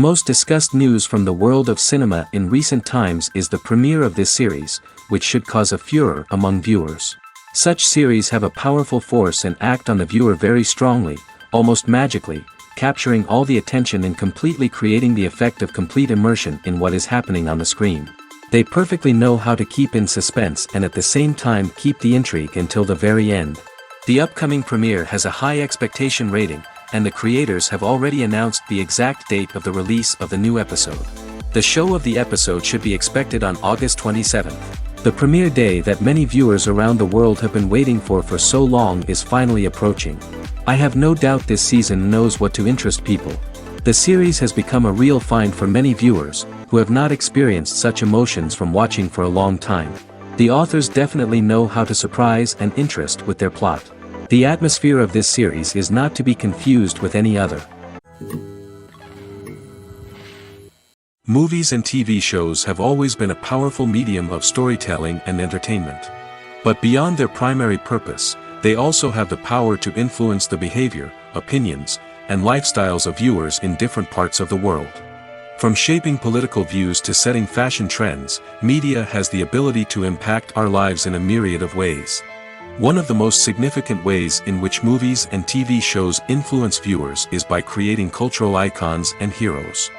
most discussed news from the world of cinema in recent times is the premiere of this series, which should cause a furor among viewers. Such series have a powerful force and act on the viewer very strongly, almost magically, capturing all the attention and completely creating the effect of complete immersion in what is happening on the screen. They perfectly know how to keep in suspense and at the same time keep the intrigue until the very end. The upcoming premiere has a high expectation rating, and the creators have already announced the exact date of the release of the new episode. The show of the episode should be expected on August 27th. The premiere day that many viewers around the world have been waiting for so long is finally approaching. I have no doubt this season knows what to interest people. The series has become a real find for many viewers, who have not experienced such emotions from watching for a long time. The authors definitely know how to surprise and interest with their plot. The atmosphere of this series is not to be confused with any other. Movies and TV shows have always been a powerful medium of storytelling and entertainment. But beyond their primary purpose, they also have the power to influence the behavior, opinions, and lifestyles of viewers in different parts of the world. From shaping political views to setting fashion trends, media has the ability to impact our lives in a myriad of ways. One of the most significant ways in which movies and TV shows influence viewers is by creating cultural icons and heroes.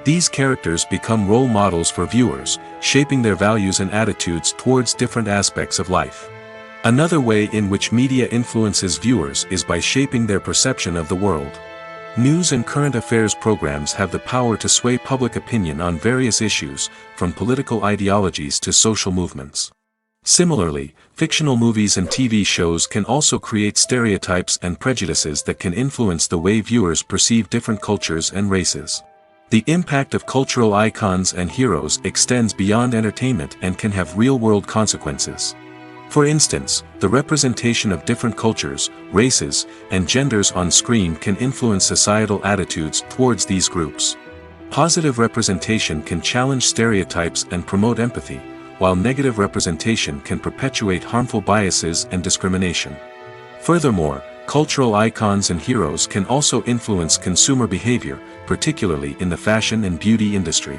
These characters become role models for viewers, shaping their values and attitudes towards different aspects of life. Another way in which media influences viewers is by shaping their perception of the world. News and current affairs programs have the power to sway public opinion on various issues, from political ideologies to social movements. Similarly, fictional movies and TV shows can also create stereotypes and prejudices that can influence the way viewers perceive different cultures and races. The impact of cultural icons and heroes extends beyond entertainment and can have real-world consequences. For instance, the representation of different cultures, races, and genders on screen can influence societal attitudes towards these groups. Positive representation can challenge stereotypes and promote empathy, while negative representation can perpetuate harmful biases and discrimination. Furthermore, cultural icons and heroes can also influence consumer behavior, particularly in the fashion and beauty industry.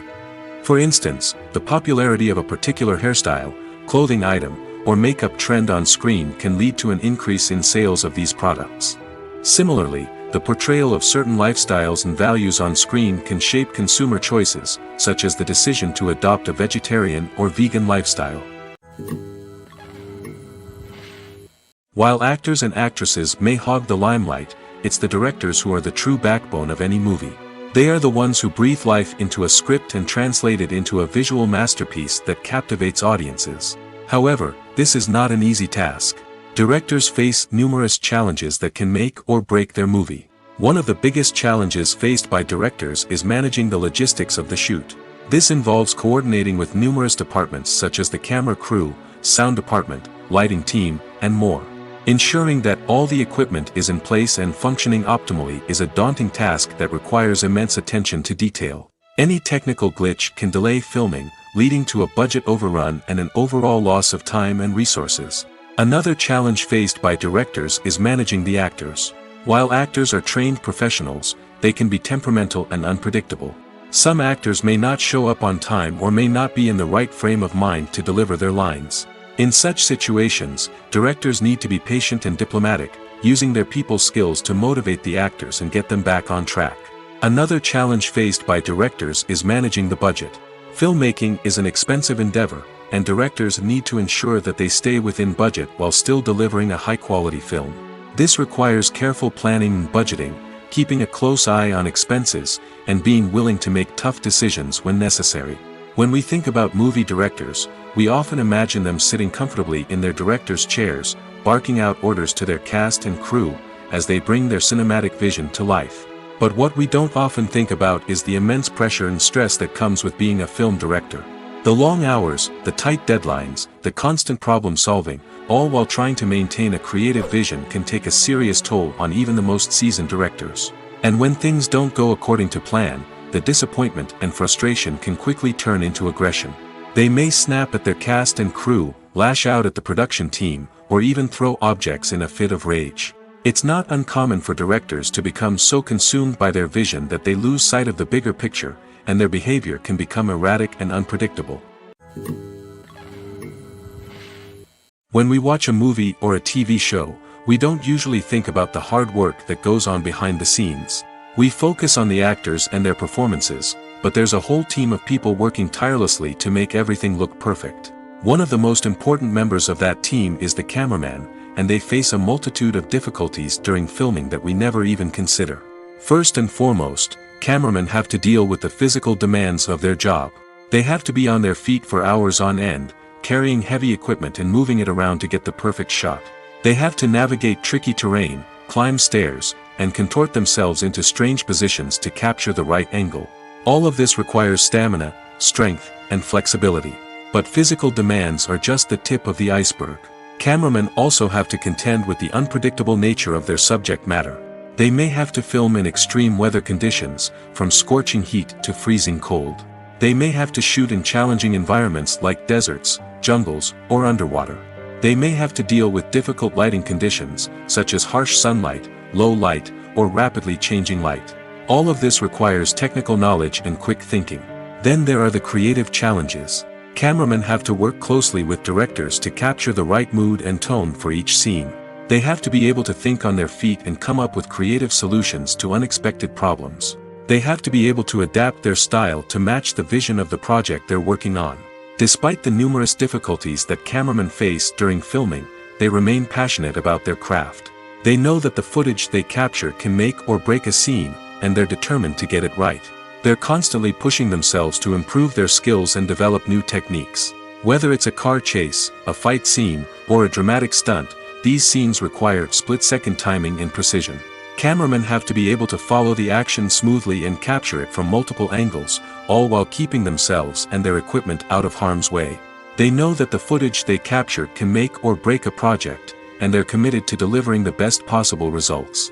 For instance, the popularity of a particular hairstyle, clothing item, or makeup trend on screen can lead to an increase in sales of these products. Similarly, the portrayal of certain lifestyles and values on screen can shape consumer choices, such as the decision to adopt a vegetarian or vegan lifestyle. While actors and actresses may hog the limelight, it's the directors who are the true backbone of any movie. They are the ones who breathe life into a script and translate it into a visual masterpiece that captivates audiences. However, this is not an easy task. Directors face numerous challenges that can make or break their movie. One of the biggest challenges faced by directors is managing the logistics of the shoot. This involves coordinating with numerous departments such as the camera crew, sound department, lighting team, and more. Ensuring that all the equipment is in place and functioning optimally is a daunting task that requires immense attention to detail. Any technical glitch can delay filming, leading to a budget overrun and an overall loss of time and resources. Another challenge faced by directors is managing the actors. While actors are trained professionals, they can be temperamental and unpredictable. Some actors may not show up on time or may not be in the right frame of mind to deliver their lines. In such situations, directors need to be patient and diplomatic, using their people skills to motivate the actors and get them back on track. Another challenge faced by directors is managing the budget. Filmmaking is an expensive endeavor, and directors need to ensure that they stay within budget while still delivering a high-quality film. This requires careful planning and budgeting, keeping a close eye on expenses, and being willing to make tough decisions when necessary. When we think about movie directors, we often imagine them sitting comfortably in their director's chairs, barking out orders to their cast and crew, as they bring their cinematic vision to life. But what we don't often think about is the immense pressure and stress that comes with being a film director. The long hours, the tight deadlines, the constant problem solving, all while trying to maintain a creative vision can take a serious toll on even the most seasoned directors. And when things don't go according to plan, the disappointment and frustration can quickly turn into aggression. They may snap at their cast and crew, lash out at the production team, or even throw objects in a fit of rage. It's not uncommon for directors to become so consumed by their vision that they lose sight of the bigger picture, and their behavior can become erratic and unpredictable. When we watch a movie or a TV show, we don't usually think about the hard work that goes on behind the scenes. We focus on the actors and their performances, but there's a whole team of people working tirelessly to make everything look perfect. One of the most important members of that team is the cameraman, and they face a multitude of difficulties during filming that we never even consider. First and foremost, cameramen have to deal with the physical demands of their job. They have to be on their feet for hours on end, carrying heavy equipment and moving it around to get the perfect shot. They have to navigate tricky terrain, climb stairs, and contort themselves into strange positions to capture the right angle. All of this requires stamina, strength, and flexibility. But physical demands are just the tip of the iceberg. Cameramen also have to contend with the unpredictable nature of their subject matter. They may have to film in extreme weather conditions, from scorching heat to freezing cold. They may have to shoot in challenging environments like deserts, jungles, or underwater. They may have to deal with difficult lighting conditions, such as harsh sunlight, low light, or rapidly changing light. All of this requires technical knowledge and quick thinking. Then there are the creative challenges. Cameramen have to work closely with directors to capture the right mood and tone for each scene. They have to be able to think on their feet and come up with creative solutions to unexpected problems. They have to be able to adapt their style to match the vision of the project they're working on. Despite the numerous difficulties that cameramen face during filming, they remain passionate about their craft. They know that the footage they capture can make or break a scene, and they're determined to get it right. They're constantly pushing themselves to improve their skills and develop new techniques. Whether it's a car chase, a fight scene, or a dramatic stunt, these scenes require split-second timing and precision. Cameramen have to be able to follow the action smoothly and capture it from multiple angles, all while keeping themselves and their equipment out of harm's way. They know that the footage they capture can make or break a project, and they're committed to delivering the best possible results.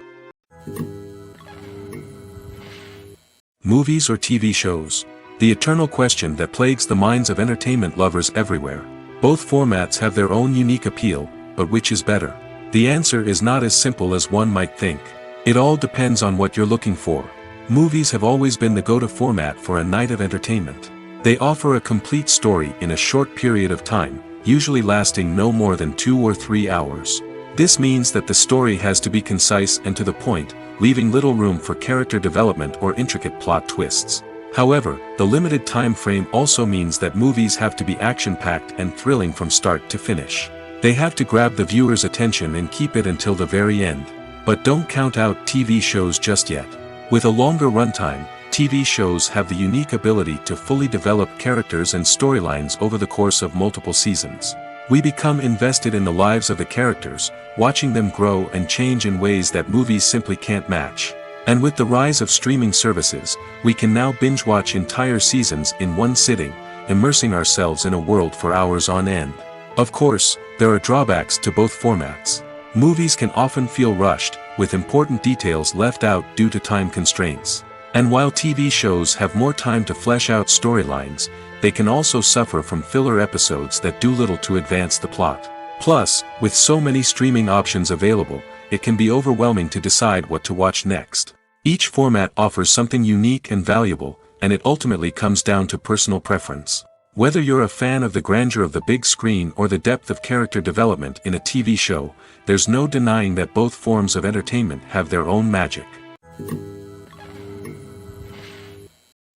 Movies or TV shows? The eternal question that plagues the minds of entertainment lovers everywhere. Both formats have their own unique appeal, but which is better? The answer is not as simple as one might think. It all depends on what you're looking for. Movies have always been the go-to format for a night of entertainment. They offer a complete story in a short period of time, usually lasting no more than 2 or 3 hours. This means that the story has to be concise and to the point, leaving little room for character development or intricate plot twists. However, the limited time frame also means that movies have to be action-packed and thrilling from start to finish. They have to grab the viewer's attention and keep it until the very end. But don't count out TV shows just yet. With a longer runtime, TV shows have the unique ability to fully develop characters and storylines over the course of multiple seasons. We become invested in the lives of the characters, watching them grow and change in ways that movies simply can't match. And with the rise of streaming services, we can now binge-watch entire seasons in one sitting, immersing ourselves in a world for hours on end. Of course, there are drawbacks to both formats. Movies can often feel rushed, with important details left out due to time constraints. And while TV shows have more time to flesh out storylines, they can also suffer from filler episodes that do little to advance the plot. Plus, with so many streaming options available, it can be overwhelming to decide what to watch next. Each format offers something unique and valuable, and it ultimately comes down to personal preference. Whether you're a fan of the grandeur of the big screen or the depth of character development in a TV show, there's no denying that both forms of entertainment have their own magic.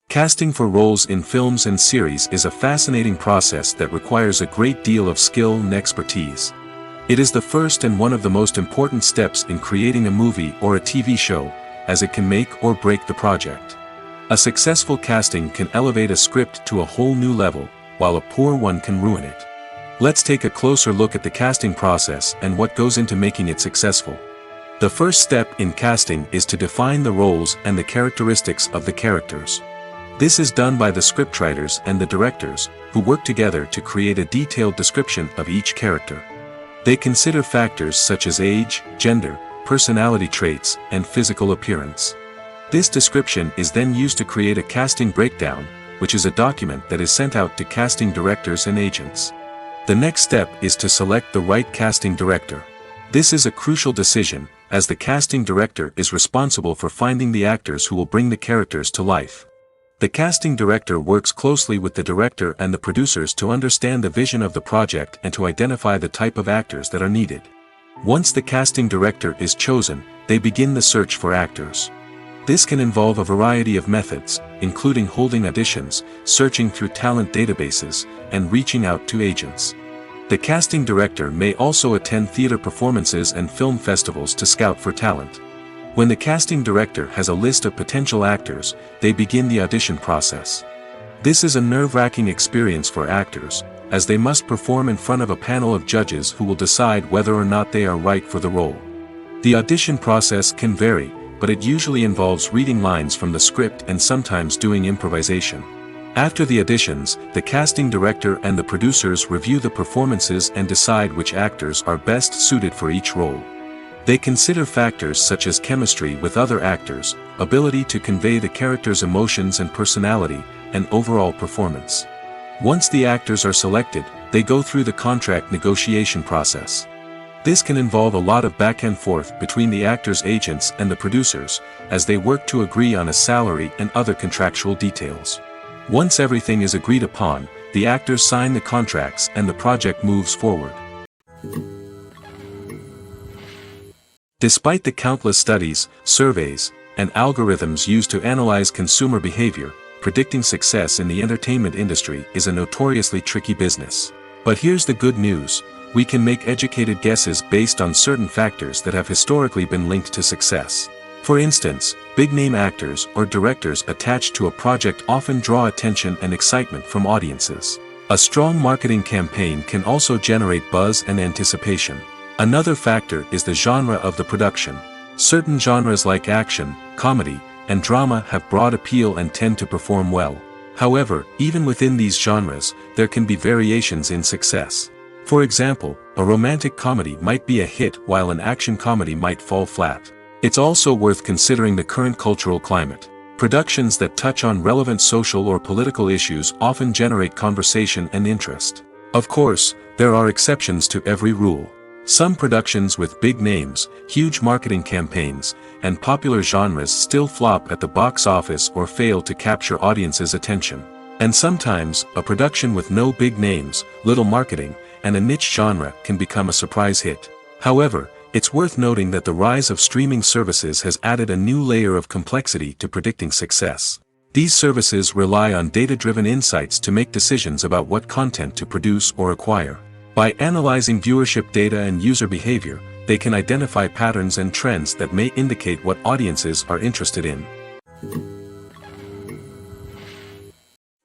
Casting for roles in films and series is a fascinating process that requires a great deal of skill and expertise. It is the first and one of the most important steps in creating a movie or a TV show, as it can make or break the project. A successful casting can elevate a script to a whole new level, while a poor one can ruin it. Let's take a closer look at the casting process and what goes into making it successful. The first step in casting is to define the roles and the characteristics of the characters. This is done by the scriptwriters and the directors, who work together to create a detailed description of each character. They consider factors such as age, gender, personality traits, and physical appearance. This description is then used to create a casting breakdown, which is a document that is sent out to casting directors and agents. The next step is to select the right casting director. This is a crucial decision, as the casting director is responsible for finding the actors who will bring the characters to life. The casting director works closely with the director and the producers to understand the vision of the project and to identify the type of actors that are needed. Once the casting director is chosen, they begin the search for actors. This can involve a variety of methods, including holding auditions, searching through talent databases, and reaching out to agents. The casting director may also attend theater performances and film festivals to scout for talent. When the casting director has a list of potential actors, they begin the audition process. This is a nerve-wracking experience for actors, as they must perform in front of a panel of judges who will decide whether or not they are right for the role. The audition process can vary, but it usually involves reading lines from the script and sometimes doing improvisation. After the auditions, the casting director and the producers review the performances and decide which actors are best suited for each role. They consider factors such as chemistry with other actors, ability to convey the character's emotions and personality, and overall performance. Once the actors are selected, they go through the contract negotiation process. This can involve a lot of back and forth between the actors' agents and the producers, as they work to agree on a salary and other contractual details. Once everything is agreed upon, the actors sign the contracts and the project moves forward. Despite the countless studies, surveys, and algorithms used to analyze consumer behavior, predicting success in the entertainment industry is a notoriously tricky business. But here's the good news: we can make educated guesses based on certain factors that have historically been linked to success. For instance, big-name actors or directors attached to a project often draw attention and excitement from audiences. A strong marketing campaign can also generate buzz and anticipation. Another factor is the genre of the production. Certain genres like action, comedy, and drama have broad appeal and tend to perform well. However, even within these genres, there can be variations in success. For example, a romantic comedy might be a hit while an action comedy might fall flat. It's also worth considering the current cultural climate. Productions that touch on relevant social or political issues often generate conversation and interest. Of course, there are exceptions to every rule. Some productions with big names, huge marketing campaigns, and popular genres still flop at the box office or fail to capture audiences' attention. And sometimes, a production with no big names, little marketing, and a niche genre can become a surprise hit. However, it's worth noting that the rise of streaming services has added a new layer of complexity to predicting success. These services rely on data-driven insights to make decisions about what content to produce or acquire. By analyzing viewership data and user behavior, they can identify patterns and trends that may indicate what audiences are interested in.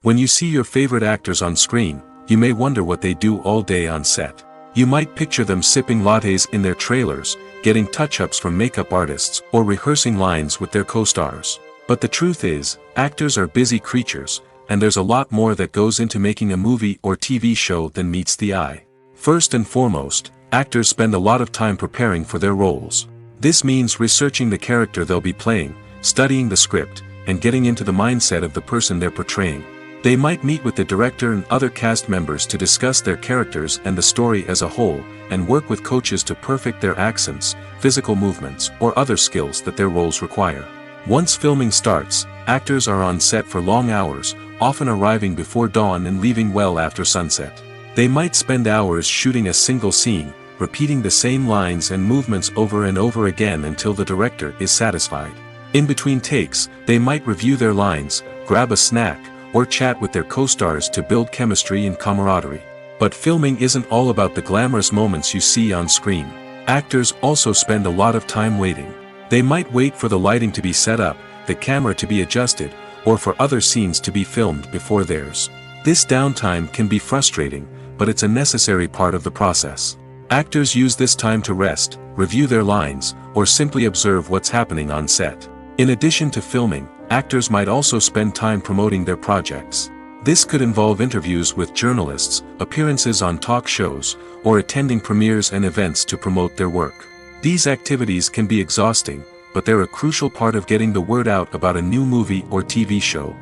When you see your favorite actors on screen, you may wonder what they do all day on set. You might picture them sipping lattes in their trailers, getting touch-ups from makeup artists, or rehearsing lines with their co-stars. But the truth is, actors are busy creatures, and there's a lot more that goes into making a movie or TV show than meets the eye. First and foremost, actors spend a lot of time preparing for their roles. This means researching the character they'll be playing, studying the script, and getting into the mindset of the person they're portraying. They might meet with the director and other cast members to discuss their characters and the story as a whole, and work with coaches to perfect their accents, physical movements, or other skills that their roles require. Once filming starts, actors are on set for long hours, often arriving before dawn and leaving well after sunset. They might spend hours shooting a single scene, repeating the same lines and movements over and over again until the director is satisfied. In between takes, they might review their lines, grab a snack, or chat with their co-stars to build chemistry and camaraderie. But filming isn't all about the glamorous moments you see on screen. Actors also spend a lot of time waiting. They might wait for the lighting to be set up, the camera to be adjusted, or for other scenes to be filmed before theirs. This downtime can be frustrating, but it's a necessary part of the process. Actors use this time to rest, review their lines, or simply observe what's happening on set. In addition to filming, actors might also spend time promoting their projects. This could involve interviews with journalists, appearances on talk shows, or attending premieres and events to promote their work. These activities can be exhausting, but they're a crucial part of getting the word out about a new movie or TV show.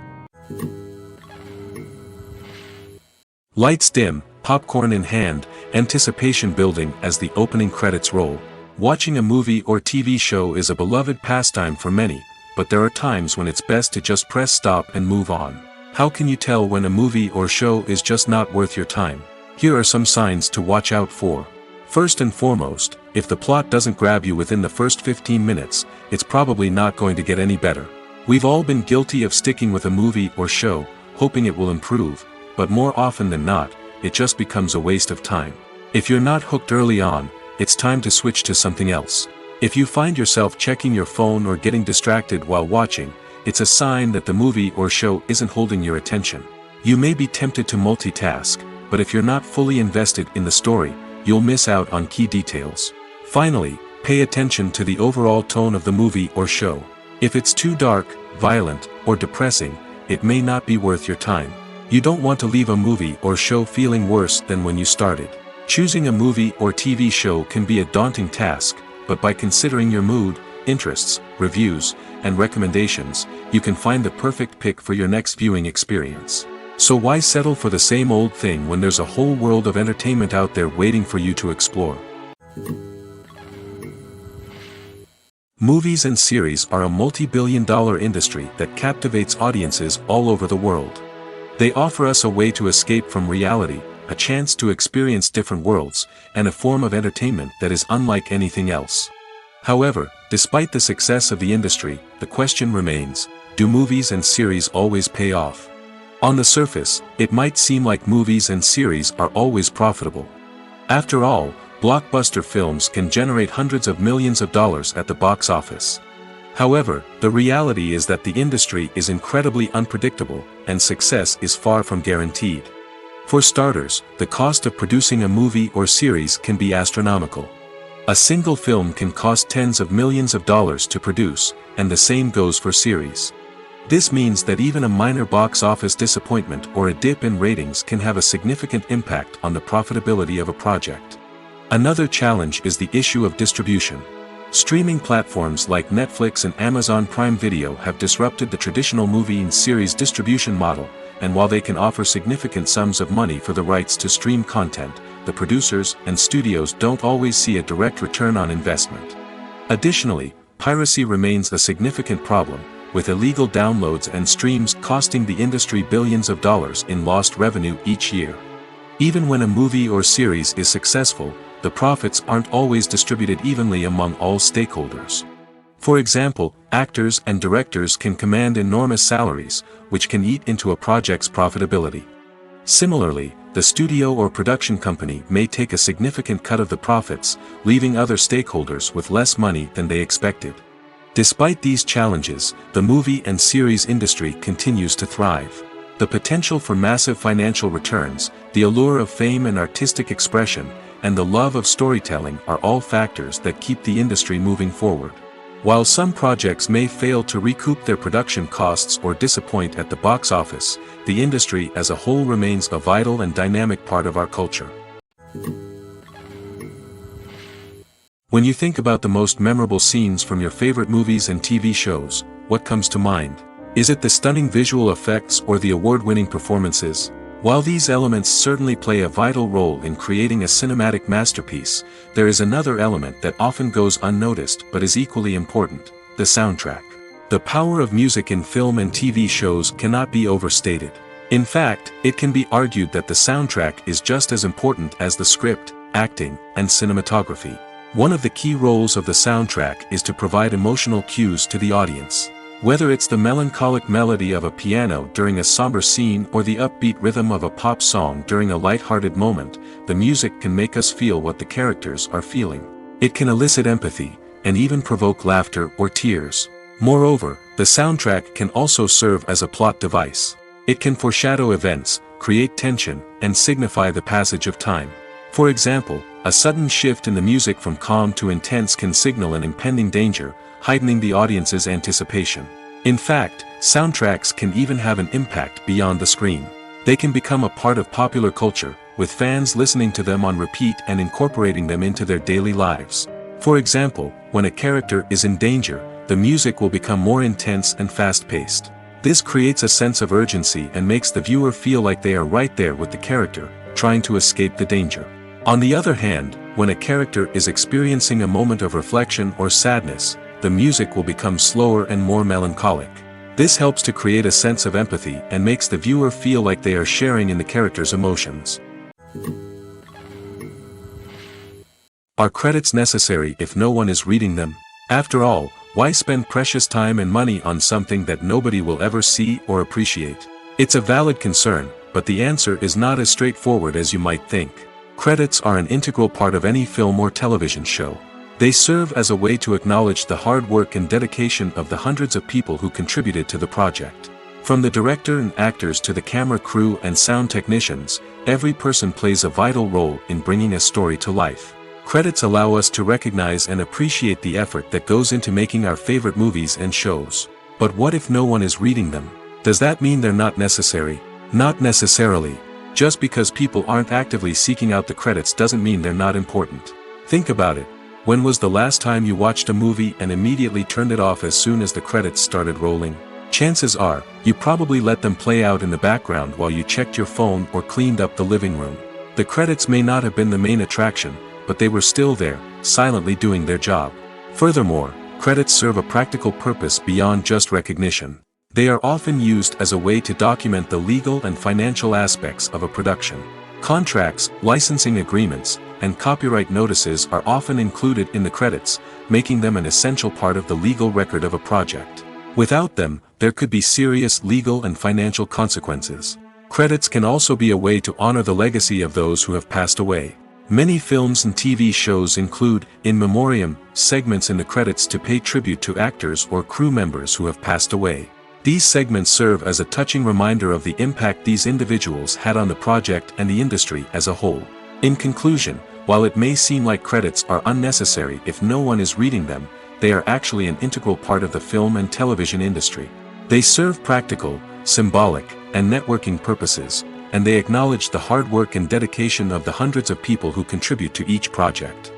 Lights dim, popcorn in hand, anticipation building as the opening credits roll. Watching a movie or TV show is a beloved pastime for many, but there are times when it's best to just press stop and move on. How can you tell when a movie or show is just not worth your time? Here are some signs to watch out for. First and foremost, if the plot doesn't grab you within the first 15 minutes, it's probably not going to get any better. We've all been guilty of sticking with a movie or show, hoping it will improve, but more often than not, it just becomes a waste of time. If you're not hooked early on, it's time to switch to something else. If you find yourself checking your phone or getting distracted while watching, it's a sign that the movie or show isn't holding your attention. You may be tempted to multitask, but if you're not fully invested in the story, you'll miss out on key details. Finally, pay attention to the overall tone of the movie or show. If it's too dark, violent, or depressing, it may not be worth your time. You don't want to leave a movie or show feeling worse than when you started. Choosing a movie or TV show can be a daunting task, but by considering your mood, interests, reviews, and recommendations, you can find the perfect pick for your next viewing experience. So why settle for the same old thing when there's a whole world of entertainment out there waiting for you to explore? Movies and series are a multi-billion-dollar industry that captivates audiences all over the world. They offer us a way to escape from reality, a chance to experience different worlds, and a form of entertainment that is unlike anything else. However, despite the success of the industry, the question remains, do movies and series always pay off? On the surface, it might seem like movies and series are always profitable. After all, blockbuster films can generate hundreds of millions of dollars at the box office. However, the reality is that the industry is incredibly unpredictable, and success is far from guaranteed. For starters, the cost of producing a movie or series can be astronomical. A single film can cost tens of millions of dollars to produce, and the same goes for series. This means that even a minor box office disappointment or a dip in ratings can have a significant impact on the profitability of a project. Another challenge is the issue of distribution. Streaming platforms like Netflix and Amazon Prime Video have disrupted the traditional movie and series distribution model, and while they can offer significant sums of money for the rights to stream content, the producers and studios don't always see a direct return on investment. Additionally, piracy remains a significant problem, with illegal downloads and streams costing the industry billions of dollars in lost revenue each year. Even when a movie or series is successful, the profits aren't always distributed evenly among all stakeholders. For example, actors and directors can command enormous salaries, which can eat into a project's profitability. Similarly, the studio or production company may take a significant cut of the profits, leaving other stakeholders with less money than they expected. Despite these challenges, the movie and series industry continues to thrive. The potential for massive financial returns, the allure of fame and artistic expression, and the love of storytelling are all factors that keep the industry moving forward. While some projects may fail to recoup their production costs or disappoint at the box office, the industry as a whole remains a vital and dynamic part of our culture. When you think about the most memorable scenes from your favorite movies and TV shows, what comes to mind? Is it the stunning visual effects or the award-winning performances? While these elements certainly play a vital role in creating a cinematic masterpiece, there is another element that often goes unnoticed but is equally important: the soundtrack. The power of music in film and TV shows cannot be overstated. In fact, it can be argued that the soundtrack is just as important as the script, acting, and cinematography. One of the key roles of the soundtrack is to provide emotional cues to the audience. Whether it's the melancholic melody of a piano during a somber scene or the upbeat rhythm of a pop song during a light-hearted moment, the music can make us feel what the characters are feeling. It can elicit empathy, and even provoke laughter or tears. Moreover, the soundtrack can also serve as a plot device. It can foreshadow events, create tension, and signify the passage of time. For example, a sudden shift in the music from calm to intense can signal an impending danger, heightening the audience's anticipation. In fact, soundtracks can even have an impact beyond the screen. They can become a part of popular culture, with fans listening to them on repeat and incorporating them into their daily lives. For example, when a character is in danger, the music will become more intense and fast-paced. This creates a sense of urgency and makes the viewer feel like they are right there with the character, trying to escape the danger. On the other hand, when a character is experiencing a moment of reflection or sadness, the music will become slower and more melancholic. This helps to create a sense of empathy and makes the viewer feel like they are sharing in the character's emotions. Are credits necessary if no one is reading them? After all, why spend precious time and money on something that nobody will ever see or appreciate? It's a valid concern, but the answer is not as straightforward as you might think. Credits are an integral part of any film or television show. They serve as a way to acknowledge the hard work and dedication of the hundreds of people who contributed to the project. From the director and actors to the camera crew and sound technicians, every person plays a vital role in bringing a story to life. Credits allow us to recognize and appreciate the effort that goes into making our favorite movies and shows. But what if no one is reading them? Does that mean they're not necessary? Not necessarily. Just because people aren't actively seeking out the credits doesn't mean they're not important. Think about it. When was the last time you watched a movie and immediately turned it off as soon as the credits started rolling? Chances are, you probably let them play out in the background while you checked your phone or cleaned up the living room. The credits may not have been the main attraction, but they were still there, silently doing their job. Furthermore, credits serve a practical purpose beyond just recognition. They are often used as a way to document the legal and financial aspects of a production. Contracts, licensing agreements, and copyright notices are often included in the credits, making them an essential part of the legal record of a project. Without them, there could be serious legal and financial consequences. Credits can also be a way to honor the legacy of those who have passed away. Many films and TV shows include, in memoriam, segments in the credits to pay tribute to actors or crew members who have passed away. These segments serve as a touching reminder of the impact these individuals had on the project and the industry as a whole. In conclusion, while it may seem like credits are unnecessary if no one is reading them, they are actually an integral part of the film and television industry. They serve practical, symbolic, and networking purposes, and they acknowledge the hard work and dedication of the hundreds of people who contribute to each project.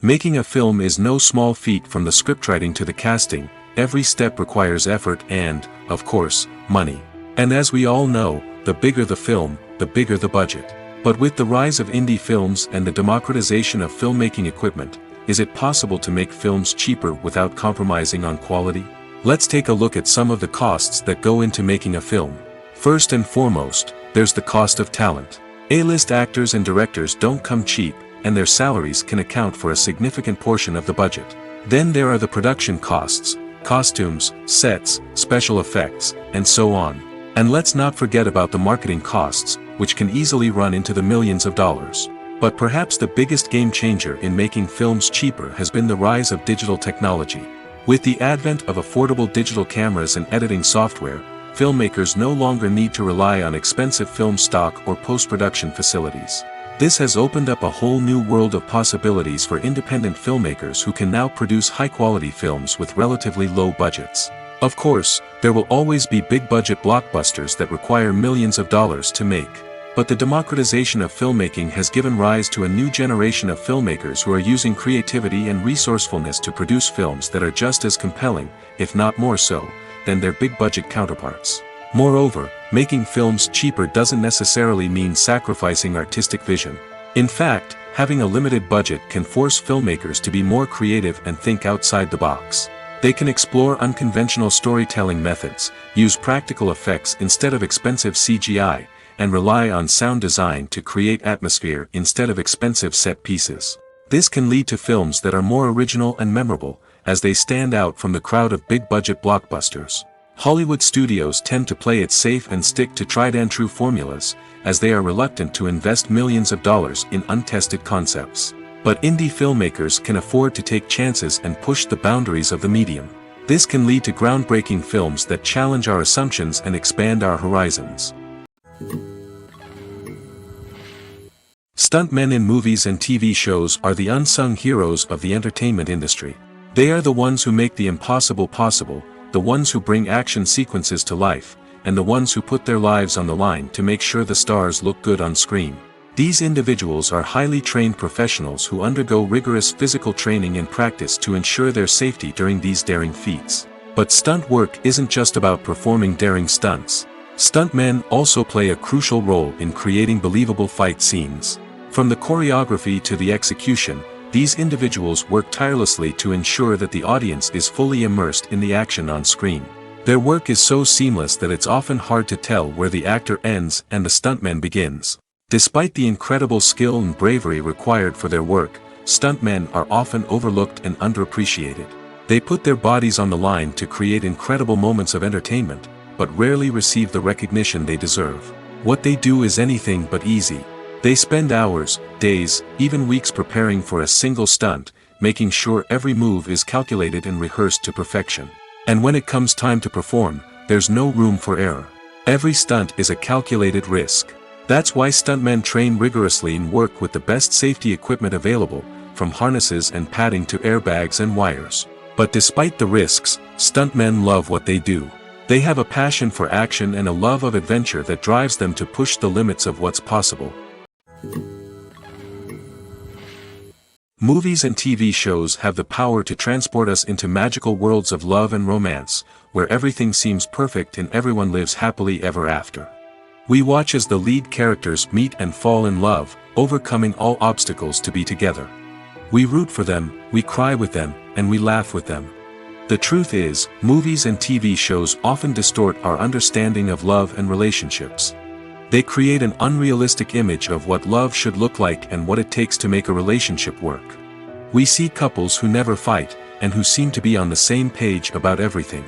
Making a film is no small feat. From the scriptwriting to the casting, every step requires effort and, of course, money. And as we all know, the bigger the film, the bigger the budget. But with the rise of indie films and the democratization of filmmaking equipment, is it possible to make films cheaper without compromising on quality? Let's take a look at some of the costs that go into making a film. First and foremost, there's the cost of talent. A-list actors and directors don't come cheap, and their salaries can account for a significant portion of the budget. Then there are the production costs, costumes, sets, special effects, and so on. And let's not forget about the marketing costs, which can easily run into the millions of dollars. But perhaps the biggest game changer in making films cheaper has been the rise of digital technology. With the advent of affordable digital cameras and editing software, filmmakers no longer need to rely on expensive film stock or post-production facilities. This has opened up a whole new world of possibilities for independent filmmakers who can now produce high-quality films with relatively low budgets. Of course, there will always be big-budget blockbusters that require millions of dollars to make. But the democratization of filmmaking has given rise to a new generation of filmmakers who are using creativity and resourcefulness to produce films that are just as compelling, if not more so, than their big-budget counterparts. Moreover, making films cheaper doesn't necessarily mean sacrificing artistic vision. In fact, having a limited budget can force filmmakers to be more creative and think outside the box. They can explore unconventional storytelling methods, use practical effects instead of expensive CGI, and rely on sound design to create atmosphere instead of expensive set pieces. This can lead to films that are more original and memorable, as they stand out from the crowd of big-budget blockbusters. Hollywood studios tend to play it safe and stick to tried-and-true formulas, as they are reluctant to invest millions of dollars in untested concepts. But indie filmmakers can afford to take chances and push the boundaries of the medium. This can lead to groundbreaking films that challenge our assumptions and expand our horizons. Stuntmen in movies and TV shows are the unsung heroes of the entertainment industry. They are the ones who make the impossible possible, the ones who bring action sequences to life, and the ones who put their lives on the line to make sure the stars look good on screen. These individuals are highly trained professionals who undergo rigorous physical training and practice to ensure their safety during these daring feats. But stunt work isn't just about performing daring stunts. Stuntmen also play a crucial role in creating believable fight scenes. From the choreography to the execution, these individuals work tirelessly to ensure that the audience is fully immersed in the action on screen. Their work is so seamless that it's often hard to tell where the actor ends and the stuntman begins. Despite the incredible skill and bravery required for their work, stuntmen are often overlooked and underappreciated. They put their bodies on the line to create incredible moments of entertainment, but rarely receive the recognition they deserve. What they do is anything but easy. They spend hours, days, even weeks preparing for a single stunt, making sure every move is calculated and rehearsed to perfection. And when it comes time to perform, there's no room for error. Every stunt is a calculated risk. That's why stuntmen train rigorously and work with the best safety equipment available, from harnesses and padding to airbags and wires. But despite the risks, stuntmen love what they do. They have a passion for action and a love of adventure that drives them to push the limits of what's possible. Movies and TV shows have the power to transport us into magical worlds of love and romance, where everything seems perfect and everyone lives happily ever after. We watch as the lead characters meet and fall in love, overcoming all obstacles to be together. We root for them, we cry with them, and we laugh with them. The truth is, movies and TV shows often distort our understanding of love and relationships. They create an unrealistic image of what love should look like and what it takes to make a relationship work. We see couples who never fight, and who seem to be on the same page about everything.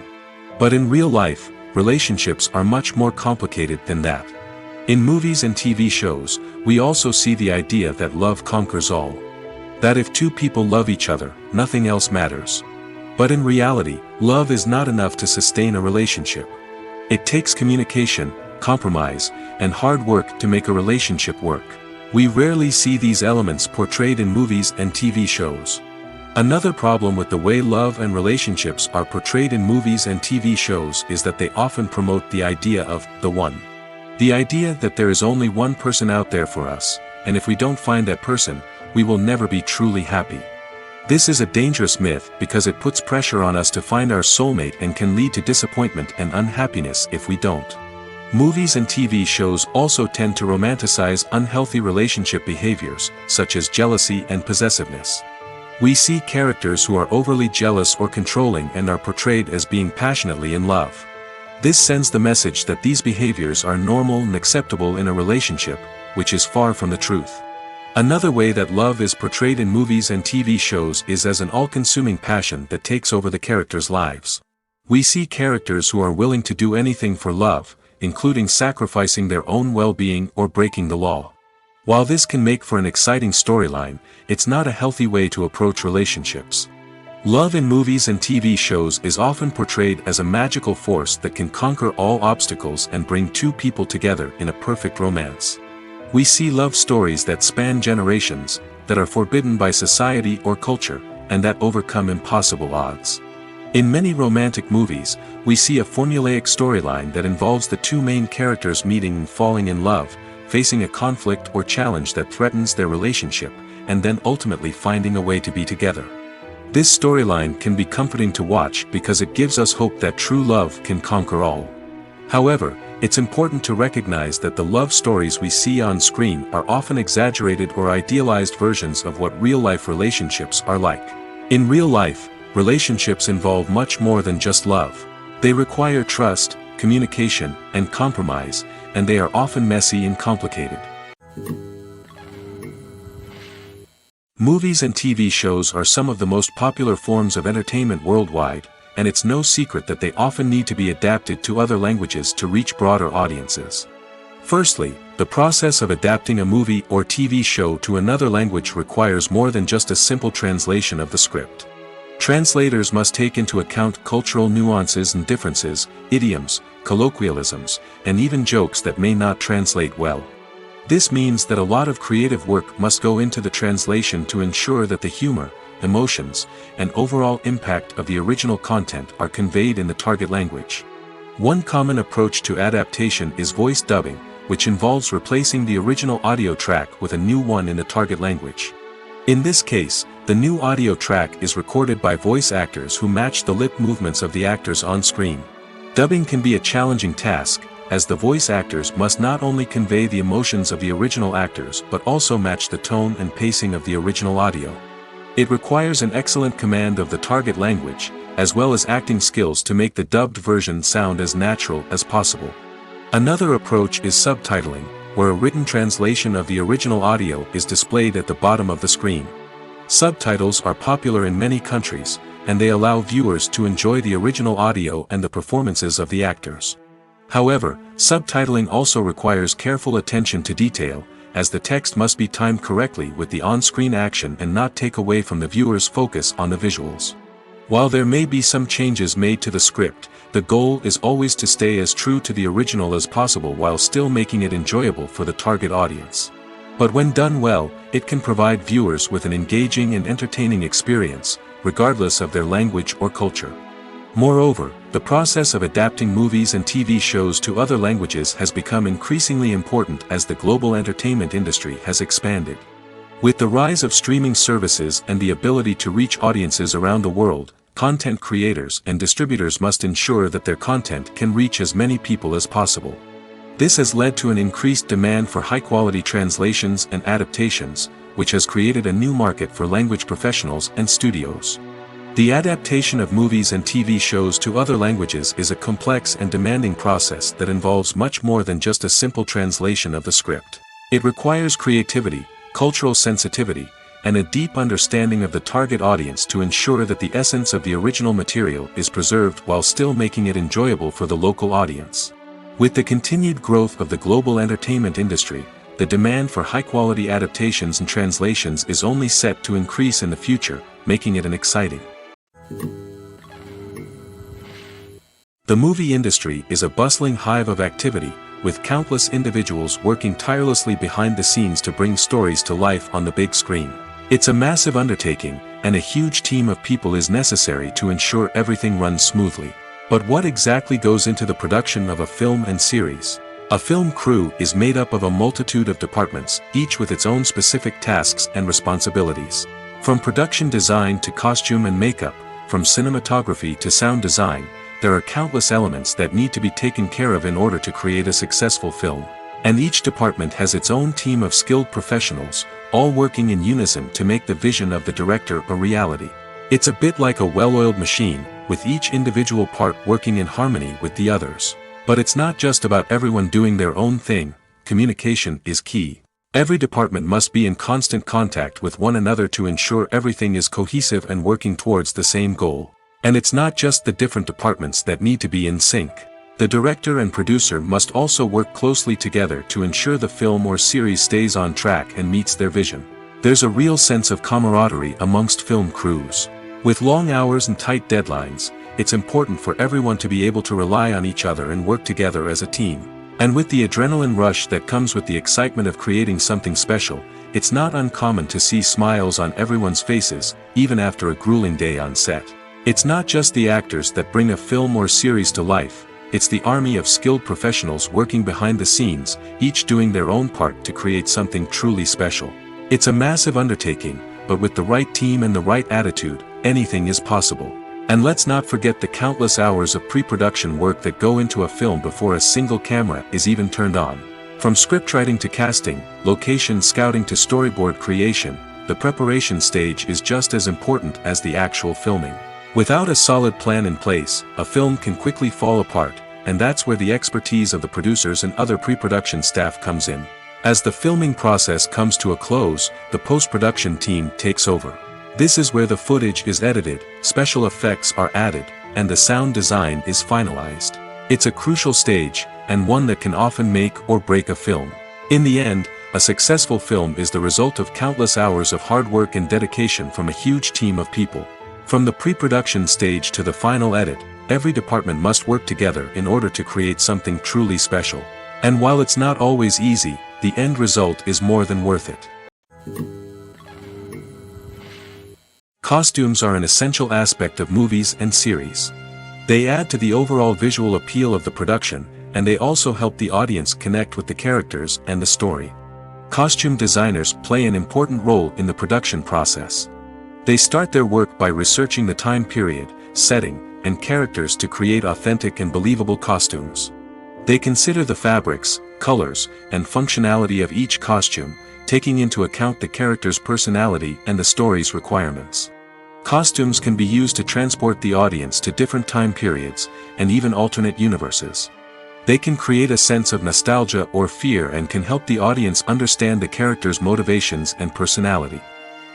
But in real life, relationships are much more complicated than that. In movies and TV shows, we also see the idea that love conquers all. That if two people love each other, nothing else matters. But in reality, love is not enough to sustain a relationship. It takes communication, compromise, and hard work to make a relationship work. We rarely see these elements portrayed in movies and TV shows. Another problem with the way love and relationships are portrayed in movies and TV shows is that they often promote the idea of the one. The idea that there is only one person out there for us, and if we don't find that person, we will never be truly happy. This is a dangerous myth because it puts pressure on us to find our soulmate and can lead to disappointment and unhappiness if we don't. Movies and TV shows also tend to romanticize unhealthy relationship behaviors, such as jealousy and possessiveness. We see characters who are overly jealous or controlling and are portrayed as being passionately in love. This sends the message that these behaviors are normal and acceptable in a relationship, which is far from the truth. Another way that love is portrayed in movies and TV shows is as an all-consuming passion that takes over the characters' lives. We see characters who are willing to do anything for love, including sacrificing their own well-being or breaking the law. While this can make for an exciting storyline, it's not a healthy way to approach relationships. Love in movies and TV shows is often portrayed as a magical force that can conquer all obstacles and bring two people together in a perfect romance. We see love stories that span generations, that are forbidden by society or culture, and that overcome impossible odds. In many romantic movies, we see a formulaic storyline that involves the two main characters meeting and falling in love, facing a conflict or challenge that threatens their relationship, and then ultimately finding a way to be together. This storyline can be comforting to watch because it gives us hope that true love can conquer all. However, it's important to recognize that the love stories we see on screen are often exaggerated or idealized versions of what real-life relationships are like. In real life, relationships involve much more than just love. They require trust, communication, and compromise, and they are often messy and complicated. Movies and TV shows are some of the most popular forms of entertainment worldwide, and it's no secret that they often need to be adapted to other languages to reach broader audiences. Firstly, the process of adapting a movie or TV show to another language requires more than just a simple translation of the script. Translators must take into account cultural nuances and differences, idioms, colloquialisms, and even jokes that may not translate well. This means that a lot of creative work must go into the translation to ensure that the humor, emotions, and overall impact of the original content are conveyed in the target language. One common approach to adaptation is voice dubbing, which involves replacing the original audio track with a new one in the target language. In this case, the new audio track is recorded by voice actors who match the lip movements of the actors on screen. Dubbing can be a challenging task, as the voice actors must not only convey the emotions of the original actors but also match the tone and pacing of the original audio. It requires an excellent command of the target language, as well as acting skills to make the dubbed version sound as natural as possible. Another approach is subtitling, where a written translation of the original audio is displayed at the bottom of the screen. Subtitles are popular in many countries, and they allow viewers to enjoy the original audio and the performances of the actors. However, subtitling also requires careful attention to detail, as the text must be timed correctly with the on-screen action and not take away from the viewer's focus on the visuals. While there may be some changes made to the script, the goal is always to stay as true to the original as possible while still making it enjoyable for the target audience. But when done well, it can provide viewers with an engaging and entertaining experience, regardless of their language or culture. Moreover, the process of adapting movies and TV shows to other languages has become increasingly important as the global entertainment industry has expanded. With the rise of streaming services and the ability to reach audiences around the world, content creators and distributors must ensure that their content can reach as many people as possible. This has led to an increased demand for high-quality translations and adaptations, which has created a new market for language professionals and studios. The adaptation of movies and TV shows to other languages is a complex and demanding process that involves much more than just a simple translation of the script. It requires creativity, cultural sensitivity, and a deep understanding of the target audience to ensure that the essence of the original material is preserved while still making it enjoyable for the local audience. With the continued growth of the global entertainment industry, the demand for high-quality adaptations and translations is only set to increase in the future, making it an exciting. The movie industry is a bustling hive of activity, with countless individuals working tirelessly behind the scenes to bring stories to life on the big screen. It's a massive undertaking, and a huge team of people is necessary to ensure everything runs smoothly. But what exactly goes into the production of a film and series? A film crew is made up of a multitude of departments, each with its own specific tasks and responsibilities. From production design to costume and makeup, from cinematography to sound design, there are countless elements that need to be taken care of in order to create a successful film. And each department has its own team of skilled professionals, all working in unison to make the vision of the director a reality. It's a bit like a well-oiled machine, with each individual part working in harmony with the others. But it's not just about everyone doing their own thing. Communication is key. Every department must be in constant contact with one another to ensure everything is cohesive and working towards the same goal. And it's not just the different departments that need to be in sync. The director and producer must also work closely together to ensure the film or series stays on track and meets their vision. There's a real sense of camaraderie amongst film crews. With long hours and tight deadlines, it's important for everyone to be able to rely on each other and work together as a team. And with the adrenaline rush that comes with the excitement of creating something special, it's not uncommon to see smiles on everyone's faces, even after a grueling day on set. It's not just the actors that bring a film or series to life. It's the army of skilled professionals working behind the scenes, each doing their own part to create something truly special. It's a massive undertaking, but with the right team and the right attitude, anything is possible. And let's not forget the countless hours of pre-production work that go into a film before a single camera is even turned on. From scriptwriting to casting, location scouting to storyboard creation, the preparation stage is just as important as the actual filming. Without a solid plan in place, a film can quickly fall apart, and that's where the expertise of the producers and other pre-production staff comes in. As the filming process comes to a close, the post-production team takes over. This is where the footage is edited, special effects are added, and the sound design is finalized. It's a crucial stage, and one that can often make or break a film. In the end, a successful film is the result of countless hours of hard work and dedication from a huge team of people. From the pre-production stage to the final edit, every department must work together in order to create something truly special. And while it's not always easy, the end result is more than worth it. Costumes are an essential aspect of movies and series. They add to the overall visual appeal of the production, and they also help the audience connect with the characters and the story. Costume designers play an important role in the production process. They start their work by researching the time period, setting, and characters to create authentic and believable costumes. They consider the fabrics, colors, and functionality of each costume, taking into account the character's personality and the story's requirements. Costumes can be used to transport the audience to different time periods, and even alternate universes. They can create a sense of nostalgia or fear and can help the audience understand the character's motivations and personality.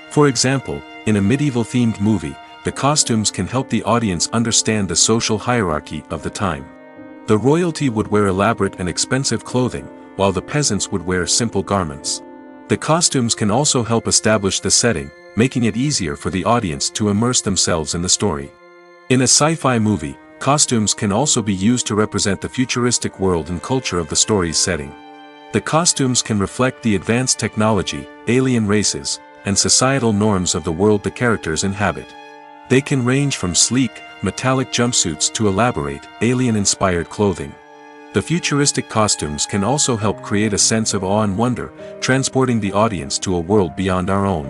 For example, in a medieval-themed movie, the costumes can help the audience understand the social hierarchy of the time. The royalty would wear elaborate and expensive clothing, while the peasants would wear simple garments. The costumes can also help establish the setting, making it easier for the audience to immerse themselves in the story. In a sci-fi movie, costumes can also be used to represent the futuristic world and culture of the story's setting. The costumes can reflect the advanced technology, alien races, and societal norms of the world the characters inhabit. They can range from sleek, metallic jumpsuits to elaborate, alien-inspired clothing. The futuristic costumes can also help create a sense of awe and wonder, transporting the audience to a world beyond our own.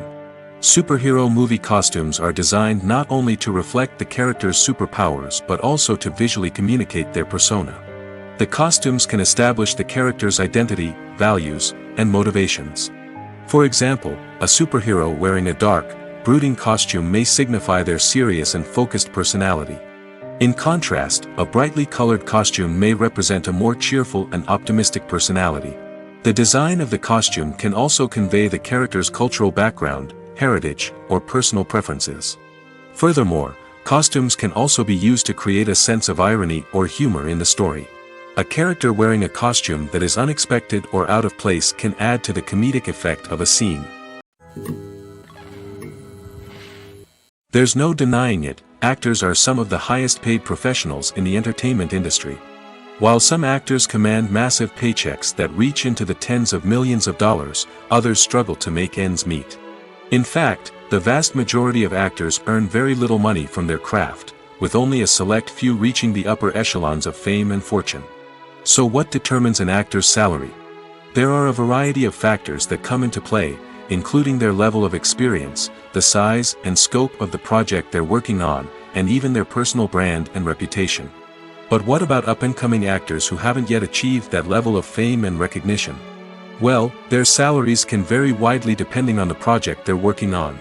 Superhero movie costumes are designed not only to reflect the character's superpowers but also to visually communicate their persona. The costumes can establish the character's identity, values, and motivations. For example, a superhero wearing a dark, brooding costume may signify their serious and focused personality. In contrast, a brightly colored costume may represent a more cheerful and optimistic personality. The design of the costume can also convey the character's cultural background, heritage, or personal preferences. Furthermore, costumes can also be used to create a sense of irony or humor in the story. A character wearing a costume that is unexpected or out of place can add to the comedic effect of a scene. There's no denying it, actors are some of the highest paid professionals in the entertainment industry. While some actors command massive paychecks that reach into the tens of millions of dollars, others struggle to make ends meet. In fact, the vast majority of actors earn very little money from their craft, with only a select few reaching the upper echelons of fame and fortune. So what determines an actor's salary? There are a variety of factors that come into play, including their level of experience, the size and scope of the project they're working on, and even their personal brand and reputation. But what about up-and-coming actors who haven't yet achieved that level of fame and recognition? Well, their salaries can vary widely depending on the project they're working on.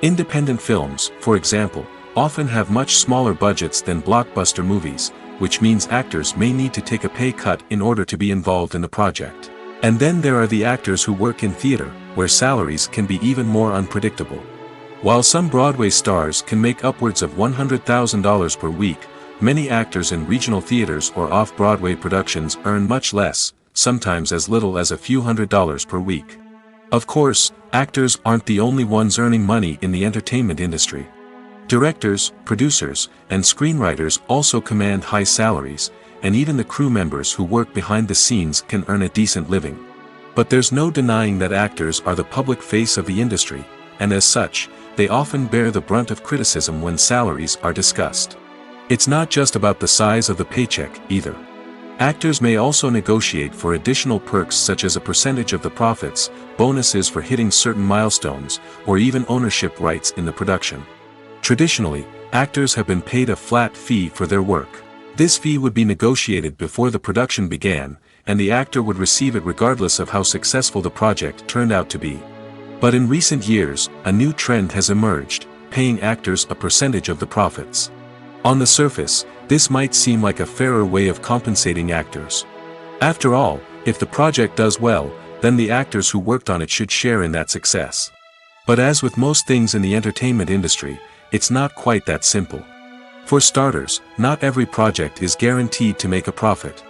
Independent films, for example, often have much smaller budgets than blockbuster movies, which means actors may need to take a pay cut in order to be involved in the project. And then there are the actors who work in theater, where salaries can be even more unpredictable. While some Broadway stars can make upwards of $100,000 per week, many actors in regional theaters or off-Broadway productions earn much less, sometimes as little as a few $100s per week. Of course, actors aren't the only ones earning money in the entertainment industry. Directors, producers, and screenwriters also command high salaries, and even the crew members who work behind the scenes can earn a decent living. But there's no denying that actors are the public face of the industry, and as such, they often bear the brunt of criticism when salaries are discussed. It's not just about the size of the paycheck, either. Actors may also negotiate for additional perks such as a percentage of the profits, bonuses for hitting certain milestones, or even ownership rights in the production. Traditionally, actors have been paid a flat fee for their work. This fee would be negotiated before the production began, and the actor would receive it regardless of how successful the project turned out to be. But in recent years, a new trend has emerged, paying actors a percentage of the profits. On the surface, this might seem like a fairer way of compensating actors. After all, if the project does well, then the actors who worked on it should share in that success. But as with most things in the entertainment industry, it's not quite that simple. For starters, not every project is guaranteed to make a profit.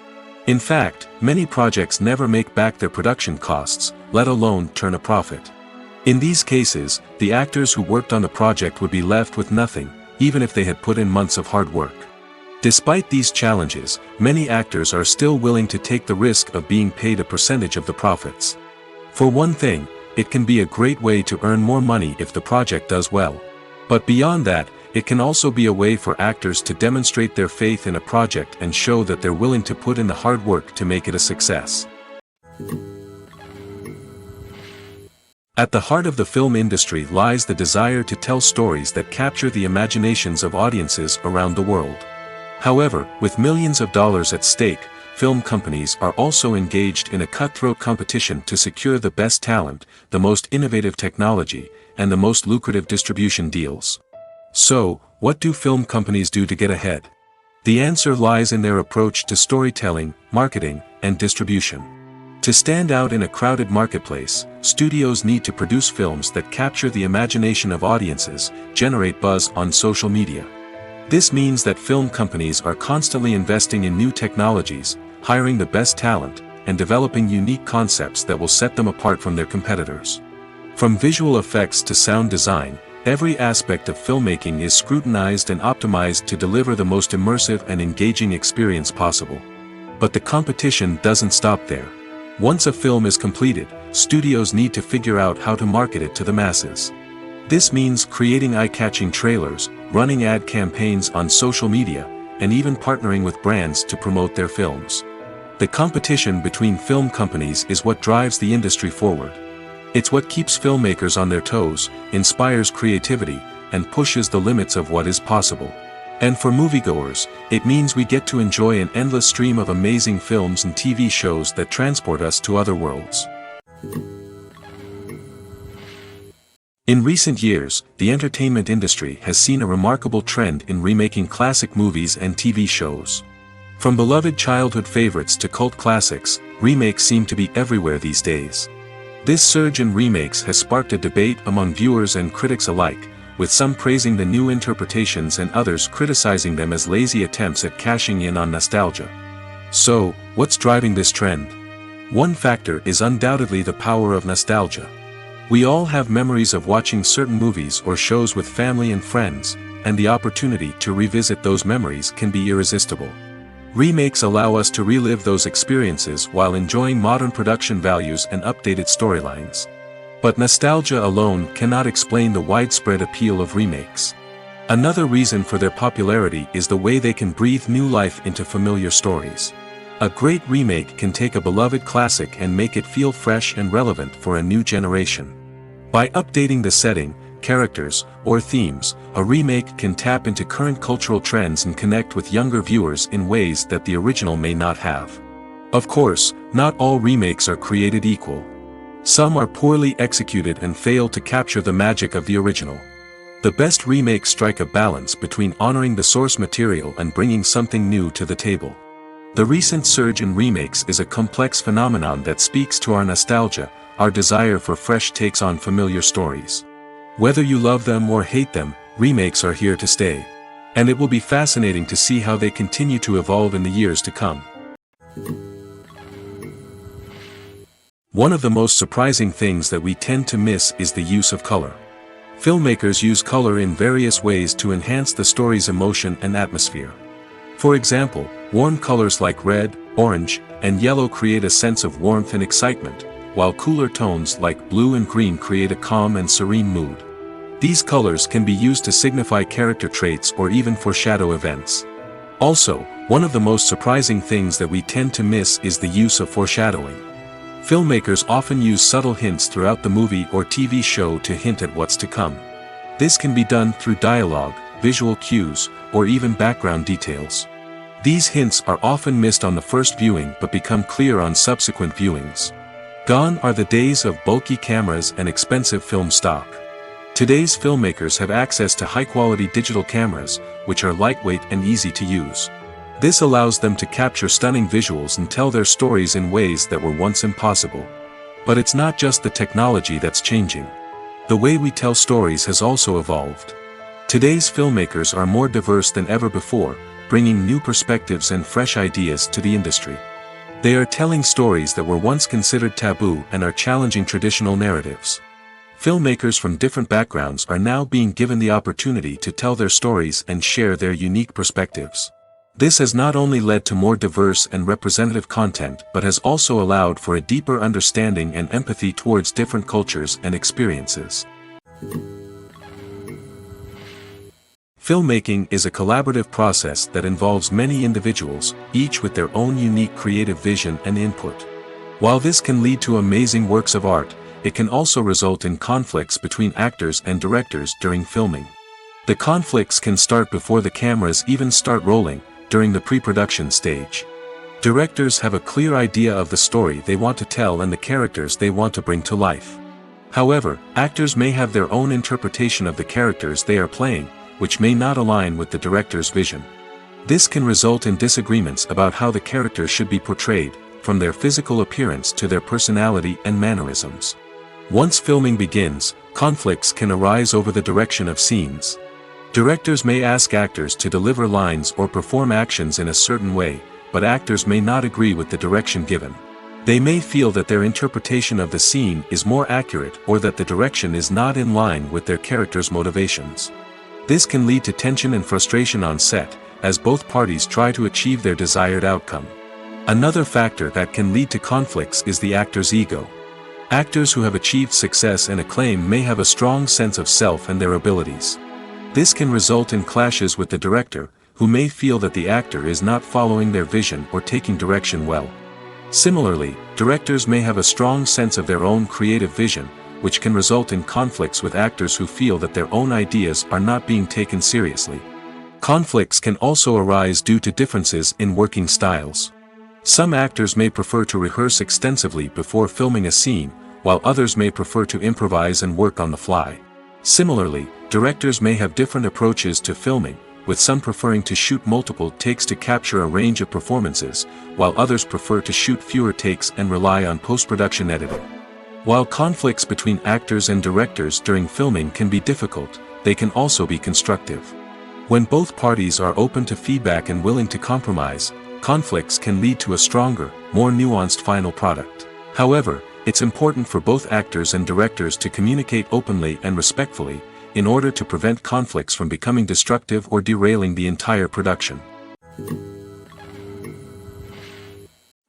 In fact, many projects never make back their production costs, let alone turn a profit. In these cases, the actors who worked on the project would be left with nothing, even if they had put in months of hard work. Despite these challenges, many actors are still willing to take the risk of being paid a percentage of the profits. For one thing, it can be a great way to earn more money if the project does well. But beyond that, it can also be a way for actors to demonstrate their faith in a project and show that they're willing to put in the hard work to make it a success. At the heart of the film industry lies the desire to tell stories that capture the imaginations of audiences around the world. However, with millions of dollars at stake, film companies are also engaged in a cutthroat competition to secure the best talent, the most innovative technology, and the most lucrative distribution deals. So, what do film companies do to get ahead? The answer lies in their approach to storytelling, marketing, and distribution. To stand out in a crowded marketplace, studios need to produce films that capture the imagination of audiences, generate buzz on social media. This means that film companies are constantly investing in new technologies, hiring the best talent, and developing unique concepts that will set them apart from their competitors. From visual effects to sound design, every aspect of filmmaking is scrutinized and optimized to deliver the most immersive and engaging experience possible. But the competition doesn't stop there. Once a film is completed, studios need to figure out how to market it to the masses. This means creating eye-catching trailers, running ad campaigns on social media, and even partnering with brands to promote their films. The competition between film companies is what drives the industry forward. It's what keeps filmmakers on their toes, inspires creativity, and pushes the limits of what is possible. And for moviegoers, it means we get to enjoy an endless stream of amazing films and TV shows that transport us to other worlds. In recent years, the entertainment industry has seen a remarkable trend in remaking classic movies and TV shows. From beloved childhood favorites to cult classics, remakes seem to be everywhere these days. This surge in remakes has sparked a debate among viewers and critics alike, with some praising the new interpretations and others criticizing them as lazy attempts at cashing in on nostalgia. So, what's driving this trend? One factor is undoubtedly the power of nostalgia. We all have memories of watching certain movies or shows with family and friends, and the opportunity to revisit those memories can be irresistible. Remakes allow us to relive those experiences while enjoying modern production values and updated storylines. But nostalgia alone cannot explain the widespread appeal of remakes. Another reason for their popularity is the way they can breathe new life into familiar stories. A great remake can take a beloved classic and make it feel fresh and relevant for a new generation. By updating the setting, characters, or themes, a remake can tap into current cultural trends and connect with younger viewers in ways that the original may not have. Of course, not all remakes are created equal. Some are poorly executed and fail to capture the magic of the original. The best remakes strike a balance between honoring the source material and bringing something new to the table. The recent surge in remakes is a complex phenomenon that speaks to our nostalgia, our desire for fresh takes on familiar stories. Whether you love them or hate them, remakes are here to stay. And it will be fascinating to see how they continue to evolve in the years to come. One of the most surprising things that we tend to miss is the use of color. Filmmakers use color in various ways to enhance the story's emotion and atmosphere. For example, warm colors like red, orange, and yellow create a sense of warmth and excitement, while cooler tones like blue and green create a calm and serene mood. These colors can be used to signify character traits or even foreshadow events. Also, one of the most surprising things that we tend to miss is the use of foreshadowing. Filmmakers often use subtle hints throughout the movie or TV show to hint at what's to come. This can be done through dialogue, visual cues, or even background details. These hints are often missed on the first viewing but become clear on subsequent viewings. Gone are the days of bulky cameras and expensive film stock. Today's filmmakers have access to high-quality digital cameras, which are lightweight and easy to use. This allows them to capture stunning visuals and tell their stories in ways that were once impossible. But it's not just the technology that's changing. The way we tell stories has also evolved. Today's filmmakers are more diverse than ever before, bringing new perspectives and fresh ideas to the industry. They are telling stories that were once considered taboo and are challenging traditional narratives. Filmmakers from different backgrounds are now being given the opportunity to tell their stories and share their unique perspectives. This has not only led to more diverse and representative content but has also allowed for a deeper understanding and empathy towards different cultures and experiences. Filmmaking is a collaborative process that involves many individuals, each with their own unique creative vision and input. While this can lead to amazing works of art, it can also result in conflicts between actors and directors during filming. The conflicts can start before the cameras even start rolling, during the pre-production stage. Directors have a clear idea of the story they want to tell and the characters they want to bring to life. However, actors may have their own interpretation of the characters they are playing, which may not align with the director's vision. This can result in disagreements about how the characters should be portrayed, from their physical appearance to their personality and mannerisms. Once filming begins, conflicts can arise over the direction of scenes. Directors may ask actors to deliver lines or perform actions in a certain way, but actors may not agree with the direction given. They may feel that their interpretation of the scene is more accurate or that the direction is not in line with their character's motivations. This can lead to tension and frustration on set, as both parties try to achieve their desired outcome. Another factor that can lead to conflicts is the actor's ego. Actors who have achieved success and acclaim may have a strong sense of self and their abilities. This can result in clashes with the director, who may feel that the actor is not following their vision or taking direction well. Similarly, directors may have a strong sense of their own creative vision, which can result in conflicts with actors who feel that their own ideas are not being taken seriously. Conflicts can also arise due to differences in working styles. Some actors may prefer to rehearse extensively before filming a scene, while others may prefer to improvise and work on the fly. Similarly, directors may have different approaches to filming, with some preferring to shoot multiple takes to capture a range of performances, while others prefer to shoot fewer takes and rely on post-production editing. While conflicts between actors and directors during filming can be difficult, they can also be constructive. When both parties are open to feedback and willing to compromise, conflicts can lead to a stronger, more nuanced final product. However, it's important for both actors and directors to communicate openly and respectfully, in order to prevent conflicts from becoming destructive or derailing the entire production.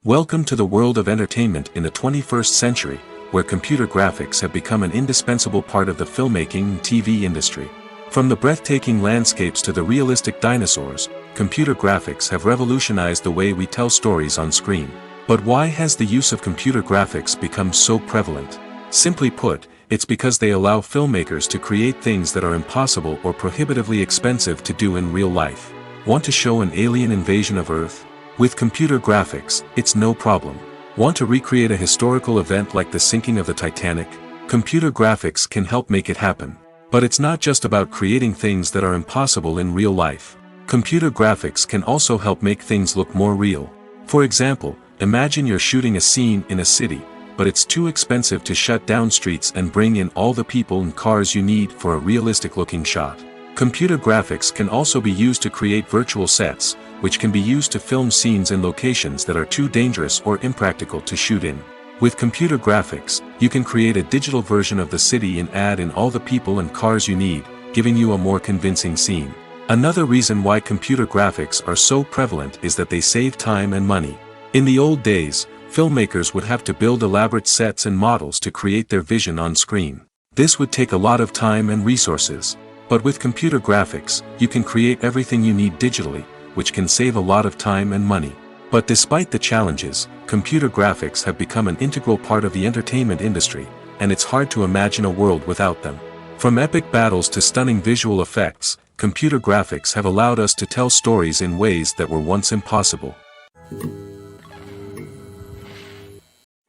Welcome to the world of entertainment in the 21st century, where computer graphics have become an indispensable part of the filmmaking and TV industry. From the breathtaking landscapes to the realistic dinosaurs, computer graphics have revolutionized the way we tell stories on screen. But why has the use of computer graphics become so prevalent? Simply put, it's because they allow filmmakers to create things that are impossible or prohibitively expensive to do in real life. Want to show an alien invasion of Earth? With computer graphics, it's no problem. Want to recreate a historical event like the sinking of the Titanic? Computer graphics can help make it happen. But it's not just about creating things that are impossible in real life. Computer graphics can also help make things look more real. For example, imagine you're shooting a scene in a city, but it's too expensive to shut down streets and bring in all the people and cars you need for a realistic-looking shot. Computer graphics can also be used to create virtual sets, which can be used to film scenes in locations that are too dangerous or impractical to shoot in. With computer graphics, you can create a digital version of the city and add in all the people and cars you need, giving you a more convincing scene. Another reason why computer graphics are so prevalent is that they save time and money. In the old days, filmmakers would have to build elaborate sets and models to create their vision on screen. This would take a lot of time and resources. But with computer graphics, you can create everything you need digitally, which can save a lot of time and money. But despite the challenges, computer graphics have become an integral part of the entertainment industry, and it's hard to imagine a world without them. From epic battles to stunning visual effects, computer graphics have allowed us to tell stories in ways that were once impossible.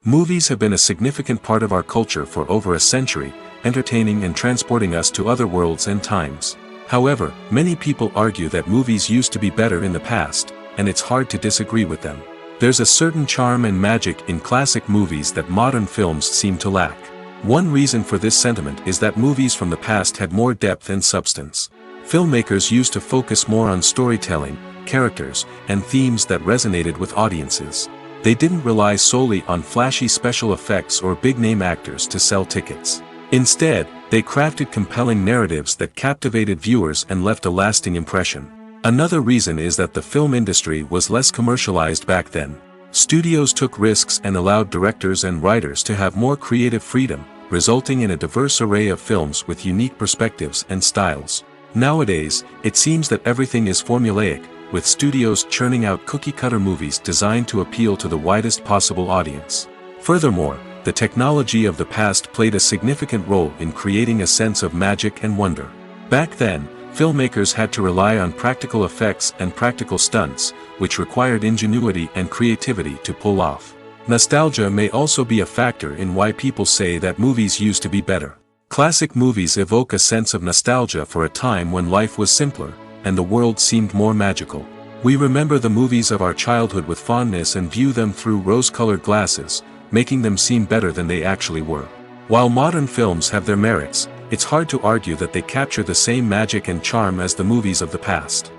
Movies have been a significant part of our culture for over a century, entertaining and transporting us to other worlds and times. However, many people argue that movies used to be better in the past, and it's hard to disagree with them. There's a certain charm and magic in classic movies that modern films seem to lack. One reason for this sentiment is that movies from the past had more depth and substance. Filmmakers used to focus more on storytelling, characters, and themes that resonated with audiences. They didn't rely solely on flashy special effects or big-name actors to sell tickets. Instead, they crafted compelling narratives that captivated viewers and left a lasting impression. Another reason is that the film industry was less commercialized back then. Studios took risks and allowed directors and writers to have more creative freedom, resulting in a diverse array of films with unique perspectives and styles. Nowadays, it seems that everything is formulaic, with studios churning out cookie-cutter movies designed to appeal to the widest possible audience. Furthermore, the technology of the past played a significant role in creating a sense of magic and wonder. Back then, filmmakers had to rely on practical effects and practical stunts, which required ingenuity and creativity to pull off. Nostalgia may also be a factor in why people say that movies used to be better. Classic movies evoke a sense of nostalgia for a time when life was simpler, and the world seemed more magical. We remember the movies of our childhood with fondness and view them through rose-colored glasses, making them seem better than they actually were. While modern films have their merits, it's hard to argue that they capture the same magic and charm as the movies of the past.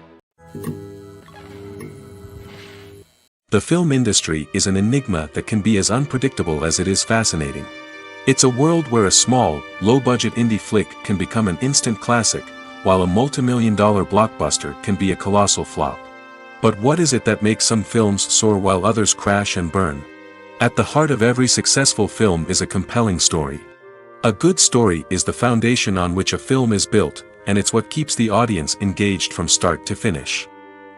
The film industry is an enigma that can be as unpredictable as it is fascinating. It's a world where a small, low-budget indie flick can become an instant classic, while a multi-million-dollar blockbuster can be a colossal flop. But what is it that makes some films soar while others crash and burn? At the heart of every successful film is a compelling story. A good story is the foundation on which a film is built, and it's what keeps the audience engaged from start to finish.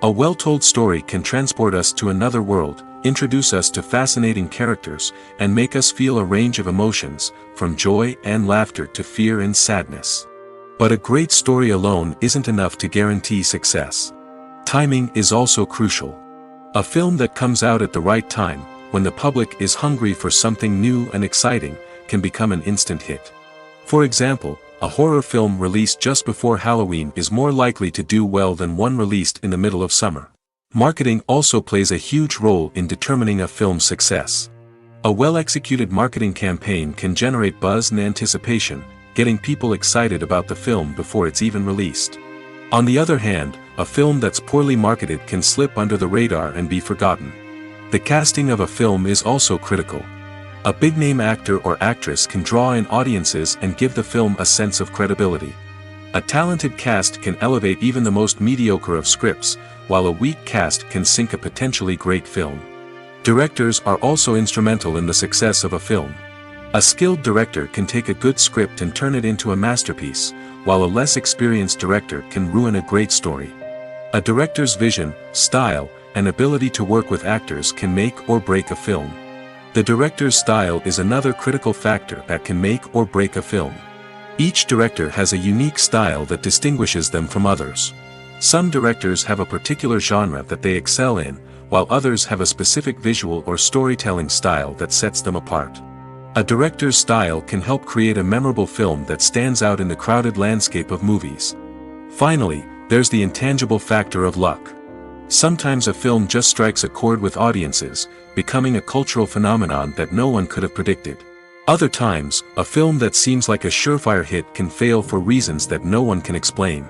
A well-told story can transport us to another world, introduce us to fascinating characters, and make us feel a range of emotions, from joy and laughter to fear and sadness. But a great story alone isn't enough to guarantee success. Timing is also crucial. A film that comes out at the right time, when the public is hungry for something new and exciting, can become an instant hit. For example, a horror film released just before Halloween is more likely to do well than one released in the middle of summer. Marketing also plays a huge role in determining a film's success. A well-executed marketing campaign can generate buzz and anticipation, getting people excited about the film before it's even released. On the other hand, a film that's poorly marketed can slip under the radar and be forgotten. The casting of a film is also critical. A big-name actor or actress can draw in audiences and give the film a sense of credibility. A talented cast can elevate even the most mediocre of scripts, while a weak cast can sink a potentially great film. Directors are also instrumental in the success of a film. A skilled director can take a good script and turn it into a masterpiece, while a less experienced director can ruin a great story. A director's vision, style, and ability to work with actors can make or break a film. The director's style is another critical factor that can make or break a film. Each director has a unique style that distinguishes them from others. Some directors have a particular genre that they excel in, while others have a specific visual or storytelling style that sets them apart. A director's style can help create a memorable film that stands out in the crowded landscape of movies. Finally, there's the intangible factor of luck. Sometimes a film just strikes a chord with audiences, becoming a cultural phenomenon that no one could have predicted. Other times, a film that seems like a surefire hit can fail for reasons that no one can explain.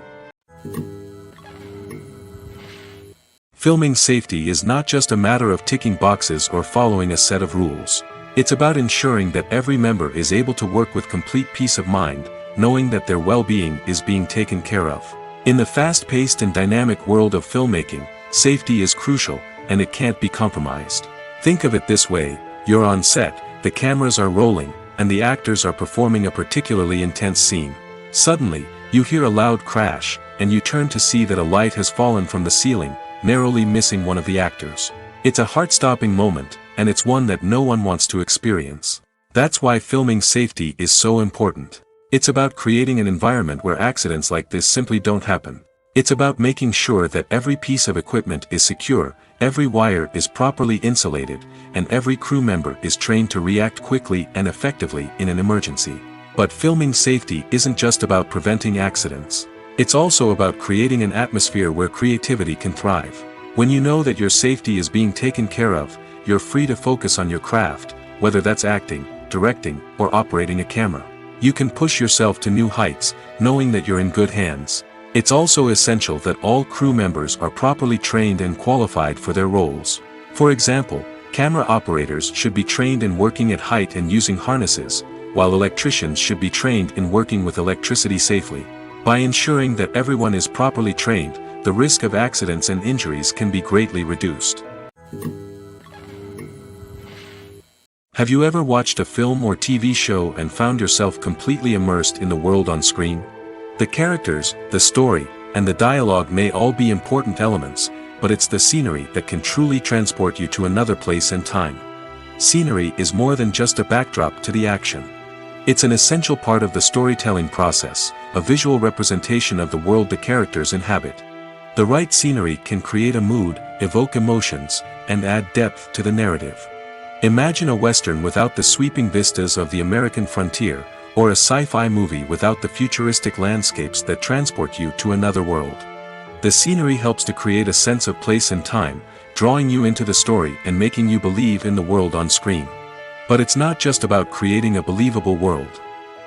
Filming safety is not just a matter of ticking boxes or following a set of rules. It's about ensuring that every member is able to work with complete peace of mind, knowing that their well-being is being taken care of. In the fast-paced and dynamic world of filmmaking, safety is crucial, and it can't be compromised. Think of it this way: you're on set, the cameras are rolling, and the actors are performing a particularly intense scene. Suddenly, you hear a loud crash, and you turn to see that a light has fallen from the ceiling, narrowly missing one of the actors. It's a heart-stopping moment, and it's one that no one wants to experience. That's why filming safety is so important. It's about creating an environment where accidents like this simply don't happen. It's about making sure that every piece of equipment is secure, every wire is properly insulated, and every crew member is trained to react quickly and effectively in an emergency. But filming safety isn't just about preventing accidents. It's also about creating an atmosphere where creativity can thrive. When you know that your safety is being taken care of, you're free to focus on your craft, whether that's acting, directing, or operating a camera. You can push yourself to new heights, knowing that you're in good hands. It's also essential that all crew members are properly trained and qualified for their roles. For example, camera operators should be trained in working at height and using harnesses, while electricians should be trained in working with electricity safely. By ensuring that everyone is properly trained, the risk of accidents and injuries can be greatly reduced. Have you ever watched a film or TV show and found yourself completely immersed in the world on screen? The characters, the story, and the dialogue may all be important elements, but it's the scenery that can truly transport you to another place and time. Scenery is more than just a backdrop to the action. It's an essential part of the storytelling process, a visual representation of the world the characters inhabit. The right scenery can create a mood, evoke emotions, and add depth to the narrative. Imagine a Western without the sweeping vistas of the American frontier, or a sci-fi movie without the futuristic landscapes that transport you to another world. The scenery helps to create a sense of place and time, drawing you into the story and making you believe in the world on screen. But it's not just about creating a believable world.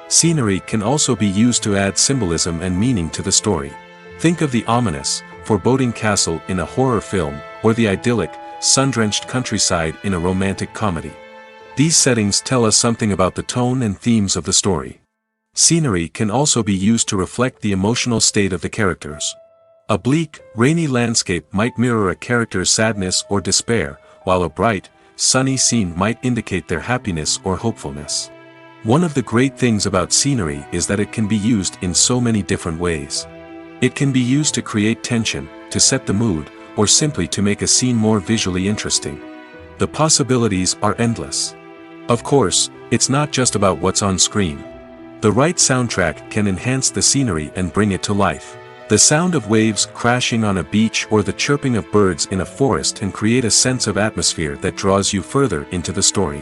Scenery can also be used to add symbolism and meaning to the story. Think of the ominous, foreboding castle in a horror film, or the idyllic, sun-drenched countryside in a romantic comedy. These settings tell us something about the tone and themes of the story. Scenery can also be used to reflect the emotional state of the characters. A bleak, rainy landscape might mirror a character's sadness or despair, while a bright, sunny scene might indicate their happiness or hopefulness. One of the great things about scenery is that it can be used in so many different ways. It can be used to create tension, to set the mood, or simply to make a scene more visually interesting. The possibilities are endless. Of course, it's not just about what's on screen. The right soundtrack can enhance the scenery and bring it to life. The sound of waves crashing on a beach or the chirping of birds in a forest can create a sense of atmosphere that draws you further into the story.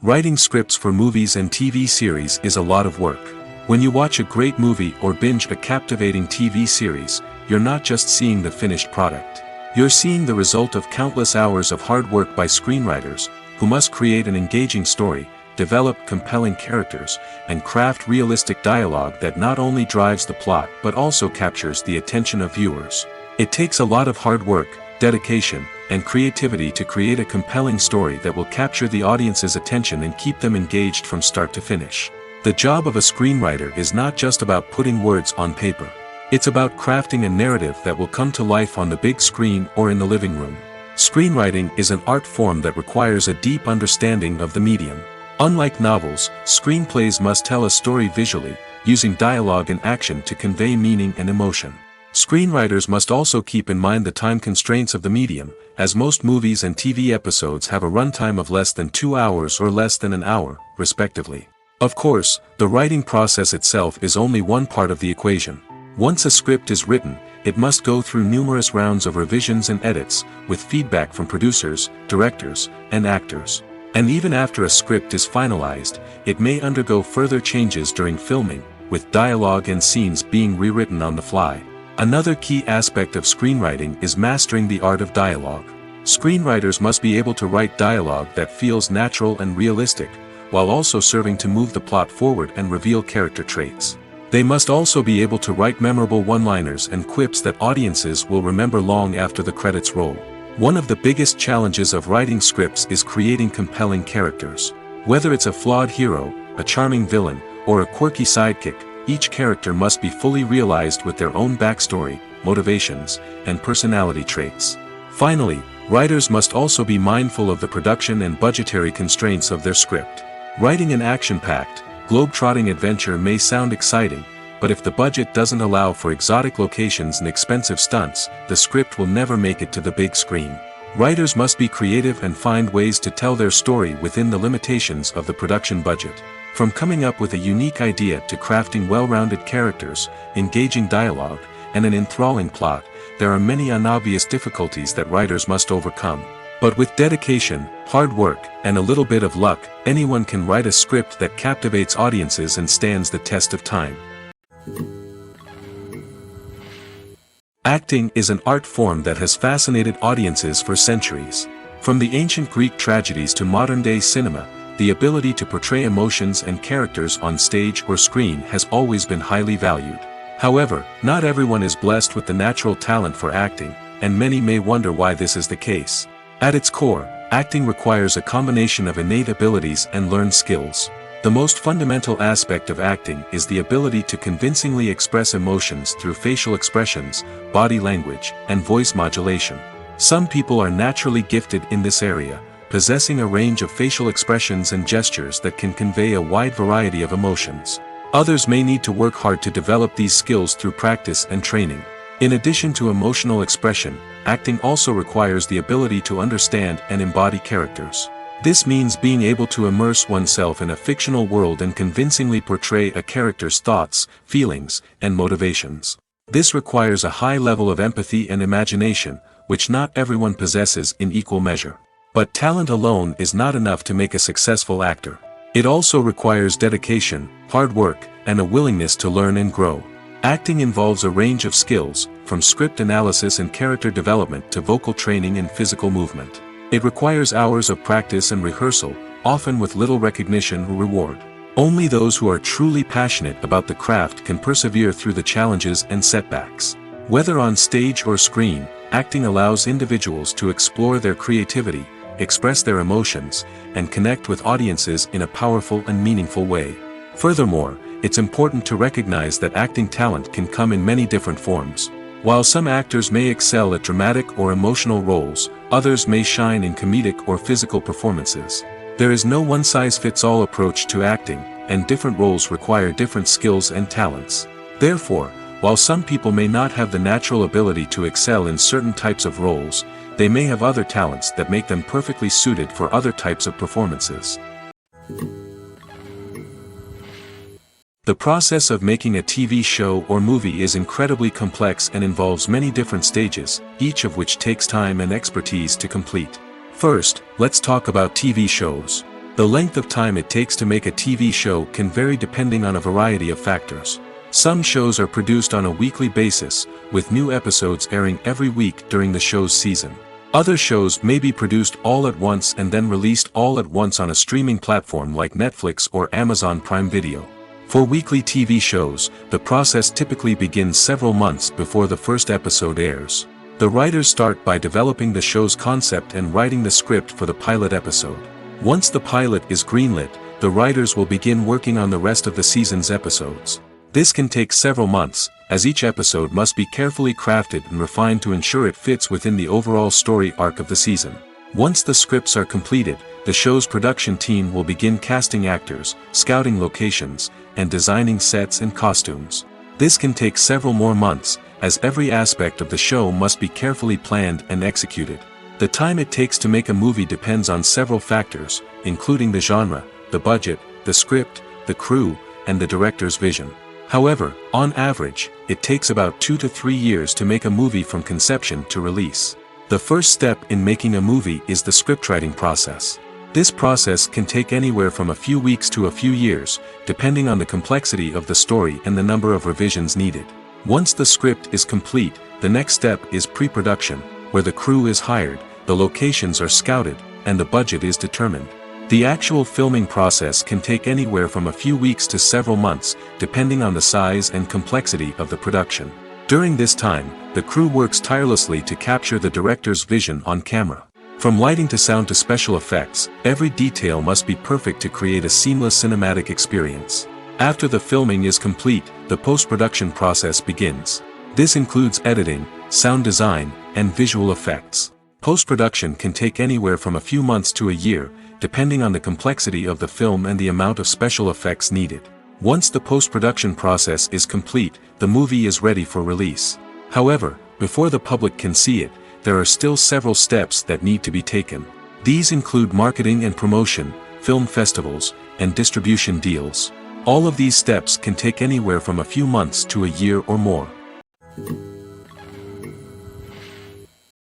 Writing scripts for movies and TV series is a lot of work. When you watch a great movie or binge a captivating TV series, you're not just seeing the finished product. You're seeing the result of countless hours of hard work by screenwriters, who must create an engaging story, develop compelling characters, and craft realistic dialogue that not only drives the plot but also captures the attention of viewers. It takes a lot of hard work, dedication, and creativity to create a compelling story that will capture the audience's attention and keep them engaged from start to finish. The job of a screenwriter is not just about putting words on paper. It's about crafting a narrative that will come to life on the big screen or in the living room. Screenwriting is an art form that requires a deep understanding of the medium. Unlike novels, screenplays must tell a story visually, using dialogue and action to convey meaning and emotion. Screenwriters must also keep in mind the time constraints of the medium, as most movies and TV episodes have a runtime of less than 2 hours or less than an hour, respectively. Of course, the writing process itself is only one part of the equation. Once a script is written, it must go through numerous rounds of revisions and edits, with feedback from producers, directors, and actors. And even after a script is finalized, it may undergo further changes during filming, with dialogue and scenes being rewritten on the fly. Another key aspect of screenwriting is mastering the art of dialogue. Screenwriters must be able to write dialogue that feels natural and realistic, while also serving to move the plot forward and reveal character traits. They must also be able to write memorable one-liners and quips that audiences will remember long after the credits roll. One of the biggest challenges of writing scripts is creating compelling characters. Whether it's a flawed hero, a charming villain, or a quirky sidekick, each character must be fully realized with their own backstory, motivations, and personality traits. Finally, writers must also be mindful of the production and budgetary constraints of their script. Writing an action-packed, globe-trotting adventure may sound exciting, but if the budget doesn't allow for exotic locations and expensive stunts, the script will never make it to the big screen. Writers must be creative and find ways to tell their story within the limitations of the production budget. From coming up with a unique idea to crafting well-rounded characters, engaging dialogue, and an enthralling plot, there are many unobvious difficulties that writers must overcome. But with dedication, hard work, and a little bit of luck, anyone can write a script that captivates audiences and stands the test of time. Acting is an art form that has fascinated audiences for centuries. From the ancient Greek tragedies to modern-day cinema, the ability to portray emotions and characters on stage or screen has always been highly valued. However, not everyone is blessed with the natural talent for acting, and many may wonder why this is the case. At its core, acting requires a combination of innate abilities and learned skills. The most fundamental aspect of acting is the ability to convincingly express emotions through facial expressions, body language, and voice modulation. Some people are naturally gifted in this area, possessing a range of facial expressions and gestures that can convey a wide variety of emotions. Others may need to work hard to develop these skills through practice and training. In addition to emotional expression, acting also requires the ability to understand and embody characters. This means being able to immerse oneself in a fictional world and convincingly portray a character's thoughts, feelings, and motivations. This requires a high level of empathy and imagination, which not everyone possesses in equal measure. But talent alone is not enough to make a successful actor. It also requires dedication, hard work, and a willingness to learn and grow. Acting involves a range of skills, from script analysis and character development to vocal training and physical movement. It requires hours of practice and rehearsal, often with little recognition or reward. Only those who are truly passionate about the craft can persevere through the challenges and setbacks. Whether on stage or screen, acting allows individuals to explore their creativity, express their emotions, and connect with audiences in a powerful and meaningful way. Furthermore, it's important to recognize that acting talent can come in many different forms. While some actors may excel at dramatic or emotional roles, others may shine in comedic or physical performances. There is no one-size-fits-all approach to acting, and different roles require different skills and talents. Therefore, while some people may not have the natural ability to excel in certain types of roles, they may have other talents that make them perfectly suited for other types of performances. The process of making a TV show or movie is incredibly complex and involves many different stages, each of which takes time and expertise to complete. First, let's talk about TV shows. The length of time it takes to make a TV show can vary depending on a variety of factors. Some shows are produced on a weekly basis, with new episodes airing every week during the show's season. Other shows may be produced all at once and then released all at once on a streaming platform like Netflix or Amazon Prime Video. For weekly TV shows, the process typically begins several months before the first episode airs. The writers start by developing the show's concept and writing the script for the pilot episode. Once the pilot is greenlit, the writers will begin working on the rest of the season's episodes. This can take several months, as each episode must be carefully crafted and refined to ensure it fits within the overall story arc of the season. Once the scripts are completed, the show's production team will begin casting actors, scouting locations, and designing sets and costumes. This can take several more months, as every aspect of the show must be carefully planned and executed. The time it takes to make a movie depends on several factors, including the genre, the budget, the script, the crew, and the director's vision. However, on average, it takes about 2 to 3 years to make a movie from conception to release. The first step in making a movie is the scriptwriting process. This process can take anywhere from a few weeks to a few years, depending on the complexity of the story and the number of revisions needed. Once the script is complete, the next step is pre-production, where the crew is hired, the locations are scouted, and the budget is determined. The actual filming process can take anywhere from a few weeks to several months, depending on the size and complexity of the production. During this time, the crew works tirelessly to capture the director's vision on camera. From lighting to sound to special effects, every detail must be perfect to create a seamless cinematic experience. After the filming is complete, the post-production process begins. This includes editing, sound design, and visual effects. Post-production can take anywhere from a few months to a year, depending on the complexity of the film and the amount of special effects needed. Once the post-production process is complete, the movie is ready for release. However, before the public can see it, there are still several steps that need to be taken. These include marketing and promotion, film festivals, and distribution deals. All of these steps can take anywhere from a few months to a year or more.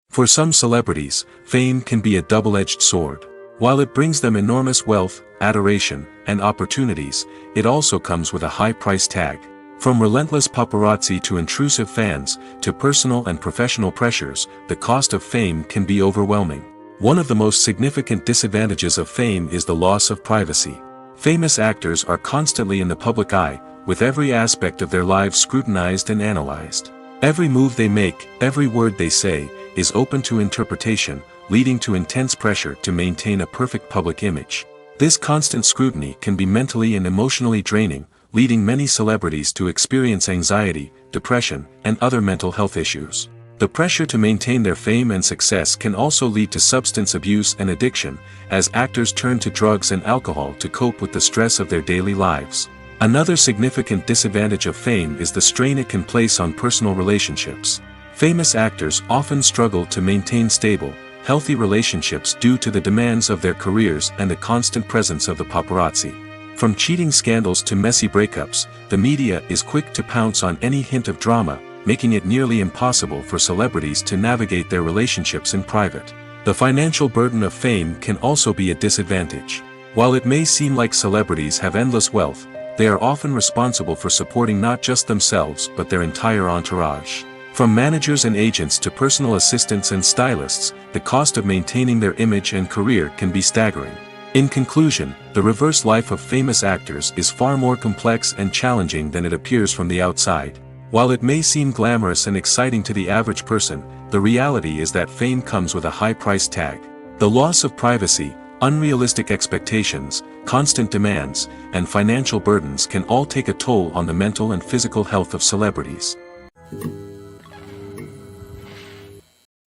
For some celebrities, fame can be a double-edged sword. While it brings them enormous wealth, adoration, and opportunities, it also comes with a high price tag. From relentless paparazzi to intrusive fans, to personal and professional pressures, the cost of fame can be overwhelming. One of the most significant disadvantages of fame is the loss of privacy. Famous actors are constantly in the public eye, with every aspect of their lives scrutinized and analyzed. Every move they make, every word they say, is open to interpretation, leading to intense pressure to maintain a perfect public image. This constant scrutiny can be mentally and emotionally draining, leading many celebrities to experience anxiety, depression, and other mental health issues. The pressure to maintain their fame and success can also lead to substance abuse and addiction, as actors turn to drugs and alcohol to cope with the stress of their daily lives. Another significant disadvantage of fame is the strain it can place on personal relationships. Famous actors often struggle to maintain stable, healthy relationships due to the demands of their careers and the constant presence of the paparazzi. From cheating scandals to messy breakups, the media is quick to pounce on any hint of drama, making it nearly impossible for celebrities to navigate their relationships in private. The financial burden of fame can also be a disadvantage. While it may seem like celebrities have endless wealth, they are often responsible for supporting not just themselves but their entire entourage. From managers and agents to personal assistants and stylists, the cost of maintaining their image and career can be staggering. In conclusion, the reverse life of famous actors is far more complex and challenging than it appears from the outside. While it may seem glamorous and exciting to the average person, the reality is that fame comes with a high price tag. The loss of privacy, unrealistic expectations, constant demands, and financial burdens can all take a toll on the mental and physical health of celebrities.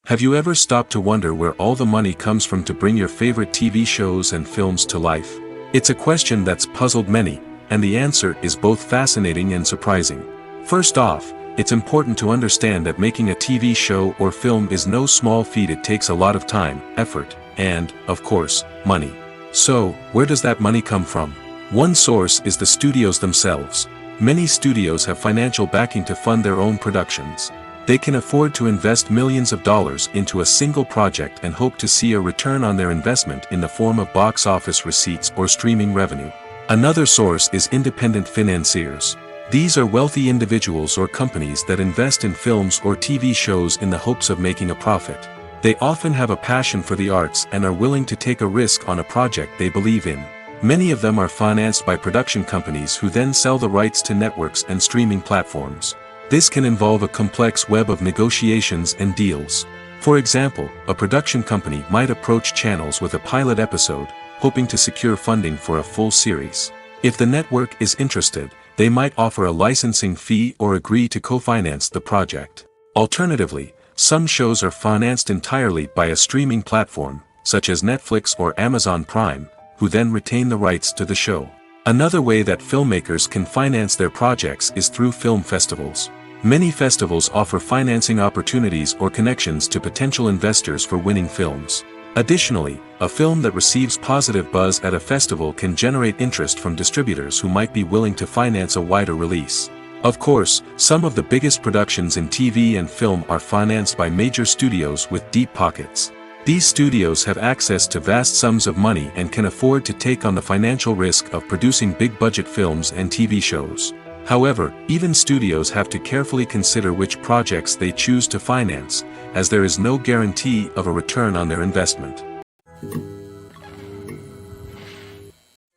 Have you ever stopped to wonder where all the money comes from to bring your favorite TV shows and films to life? It's a question that's puzzled many, and the answer is both fascinating and surprising. First off, it's important to understand that making a TV show or film is no small feat. It takes a lot of time, effort, and, of course, money. So, where does that money come from? One source is the studios themselves. Many studios have financial backing to fund their own productions. They can afford to invest millions of dollars into a single project and hope to see a return on their investment in the form of box office receipts or streaming revenue. Another source is independent financiers. These are wealthy individuals or companies that invest in films or TV shows in the hopes of making a profit. They often have a passion for the arts and are willing to take a risk on a project they believe in. Many of them are financed by production companies who then sell the rights to networks and streaming platforms. This can involve a complex web of negotiations and deals. For example, a production company might approach channels with a pilot episode, hoping to secure funding for a full series. If the network is interested, they might offer a licensing fee or agree to co-finance the project. Alternatively, some shows are financed entirely by a streaming platform, such as Netflix or Amazon Prime, who then retain the rights to the show. Another way that filmmakers can finance their projects is through film festivals. Many festivals offer financing opportunities or connections to potential investors for winning films. Additionally, a film that receives positive buzz at a festival can generate interest from distributors who might be willing to finance a wider release. Of course, some of the biggest productions in TV and film are financed by major studios with deep pockets. These studios have access to vast sums of money and can afford to take on the financial risk of producing big-budget films and TV shows. However, even studios have to carefully consider which projects they choose to finance, as there is no guarantee of a return on their investment.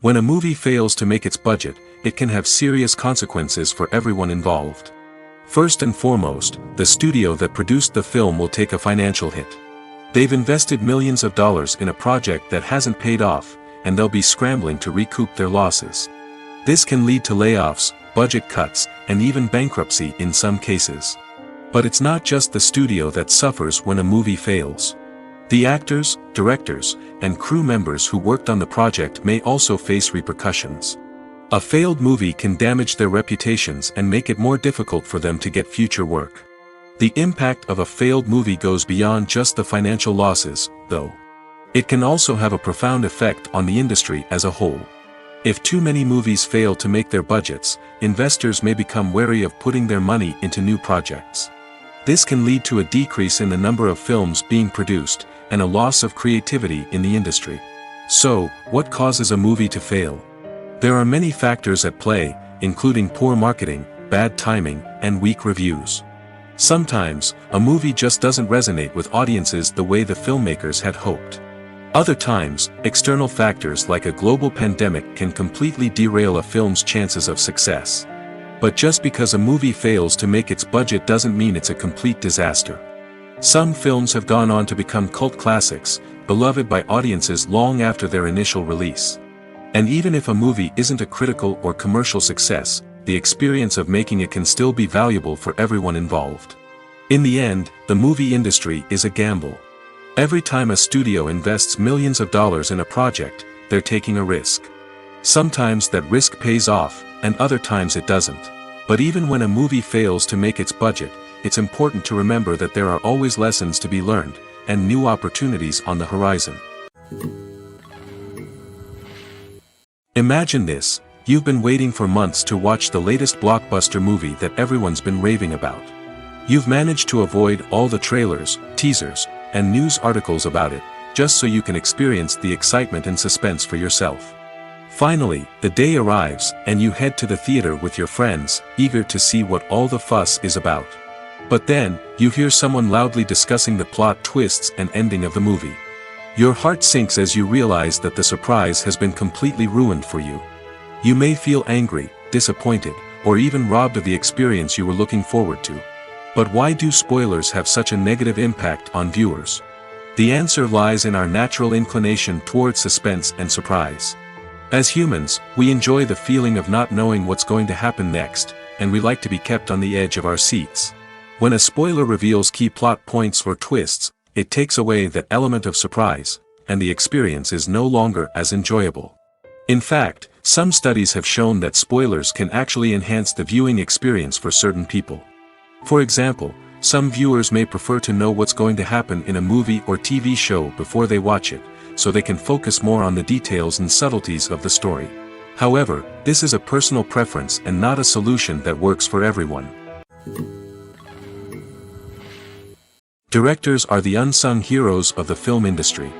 When a movie fails to make its budget, it can have serious consequences for everyone involved. First and foremost, the studio that produced the film will take a financial hit. They've invested millions of dollars in a project that hasn't paid off, and they'll be scrambling to recoup their losses. This can lead to layoffs, budget cuts, and even bankruptcy in some cases. But it's not just the studio that suffers when a movie fails. The actors, directors, and crew members who worked on the project may also face repercussions. A failed movie can damage their reputations and make it more difficult for them to get future work. The impact of a failed movie goes beyond just the financial losses, though. It can also have a profound effect on the industry as a whole. If too many movies fail to make their budgets, investors may become wary of putting their money into new projects. This can lead to a decrease in the number of films being produced, and a loss of creativity in the industry. So, what causes a movie to fail? There are many factors at play, including poor marketing, bad timing, and weak reviews. Sometimes, a movie just doesn't resonate with audiences the way the filmmakers had hoped. Other times, external factors like a global pandemic can completely derail a film's chances of success. But just because a movie fails to make its budget doesn't mean it's a complete disaster. Some films have gone on to become cult classics, beloved by audiences long after their initial release. And even if a movie isn't a critical or commercial success, the experience of making it can still be valuable for everyone involved. In the end, the movie industry is a gamble. Every time a studio invests millions of dollars in a project, they're taking a risk. Sometimes that risk pays off, and other times it doesn't. But even when a movie fails to make its budget, it's important to remember that there are always lessons to be learned, and new opportunities on the horizon. Imagine this: you've been waiting for months to watch the latest blockbuster movie that everyone's been raving about. You've managed to avoid all the trailers, teasers, and news articles about it, just so you can experience the excitement and suspense for yourself. Finally, the day arrives, and you head to the theater with your friends, eager to see what all the fuss is about. But then, you hear someone loudly discussing the plot twists and ending of the movie. Your heart sinks as you realize that the surprise has been completely ruined for you. You may feel angry, disappointed, or even robbed of the experience you were looking forward to. But why do spoilers have such a negative impact on viewers? The answer lies in our natural inclination towards suspense and surprise. As humans, we enjoy the feeling of not knowing what's going to happen next, and we like to be kept on the edge of our seats. When a spoiler reveals key plot points or twists, it takes away that element of surprise, and the experience is no longer as enjoyable. In fact, some studies have shown that spoilers can actually enhance the viewing experience for certain people. For example, some viewers may prefer to know what's going to happen in a movie or TV show before they watch it, so they can focus more on the details and subtleties of the story. However, this is a personal preference and not a solution that works for everyone. Directors are the unsung heroes of the film industry.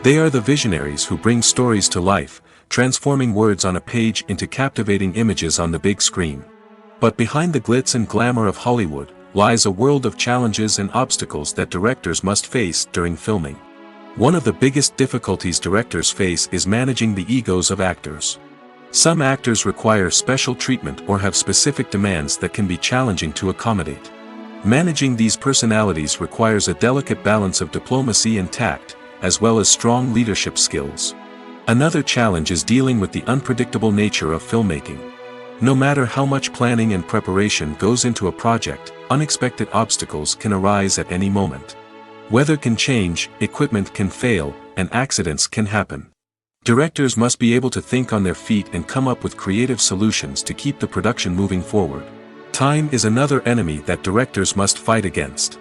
They are the visionaries who bring stories to life, transforming words on a page into captivating images on the big screen. But behind the glitz and glamour of Hollywood, lies a world of challenges and obstacles that directors must face during filming. One of the biggest difficulties directors face is managing the egos of actors. Some actors require special treatment or have specific demands that can be challenging to accommodate. Managing these personalities requires a delicate balance of diplomacy and tact, as well as strong leadership skills. Another challenge is dealing with the unpredictable nature of filmmaking. No matter how much planning and preparation goes into a project, unexpected obstacles can arise at any moment. Weather can change, equipment can fail, and accidents can happen. Directors must be able to think on their feet and come up with creative solutions to keep the production moving forward. Time is another enemy that directors must fight against.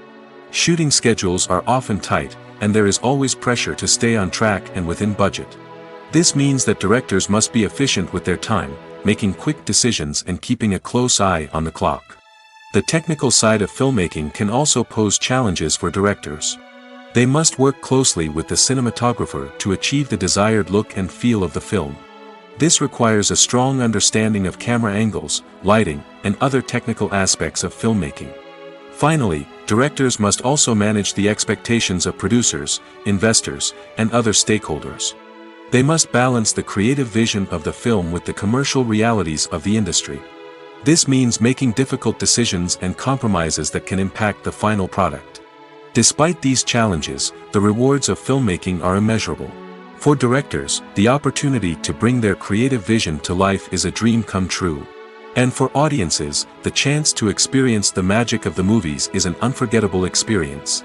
Shooting schedules are often tight, and there is always pressure to stay on track and within budget. This means that directors must be efficient with their time, making quick decisions and keeping a close eye on the clock. The technical side of filmmaking can also pose challenges for directors. They must work closely with the cinematographer to achieve the desired look and feel of the film. This requires a strong understanding of camera angles, lighting, and other technical aspects of filmmaking. Finally, directors must also manage the expectations of producers, investors, and other stakeholders. They must balance the creative vision of the film with the commercial realities of the industry. This means making difficult decisions and compromises that can impact the final product. Despite these challenges, the rewards of filmmaking are immeasurable. For directors, the opportunity to bring their creative vision to life is a dream come true. And for audiences, the chance to experience the magic of the movies is an unforgettable experience.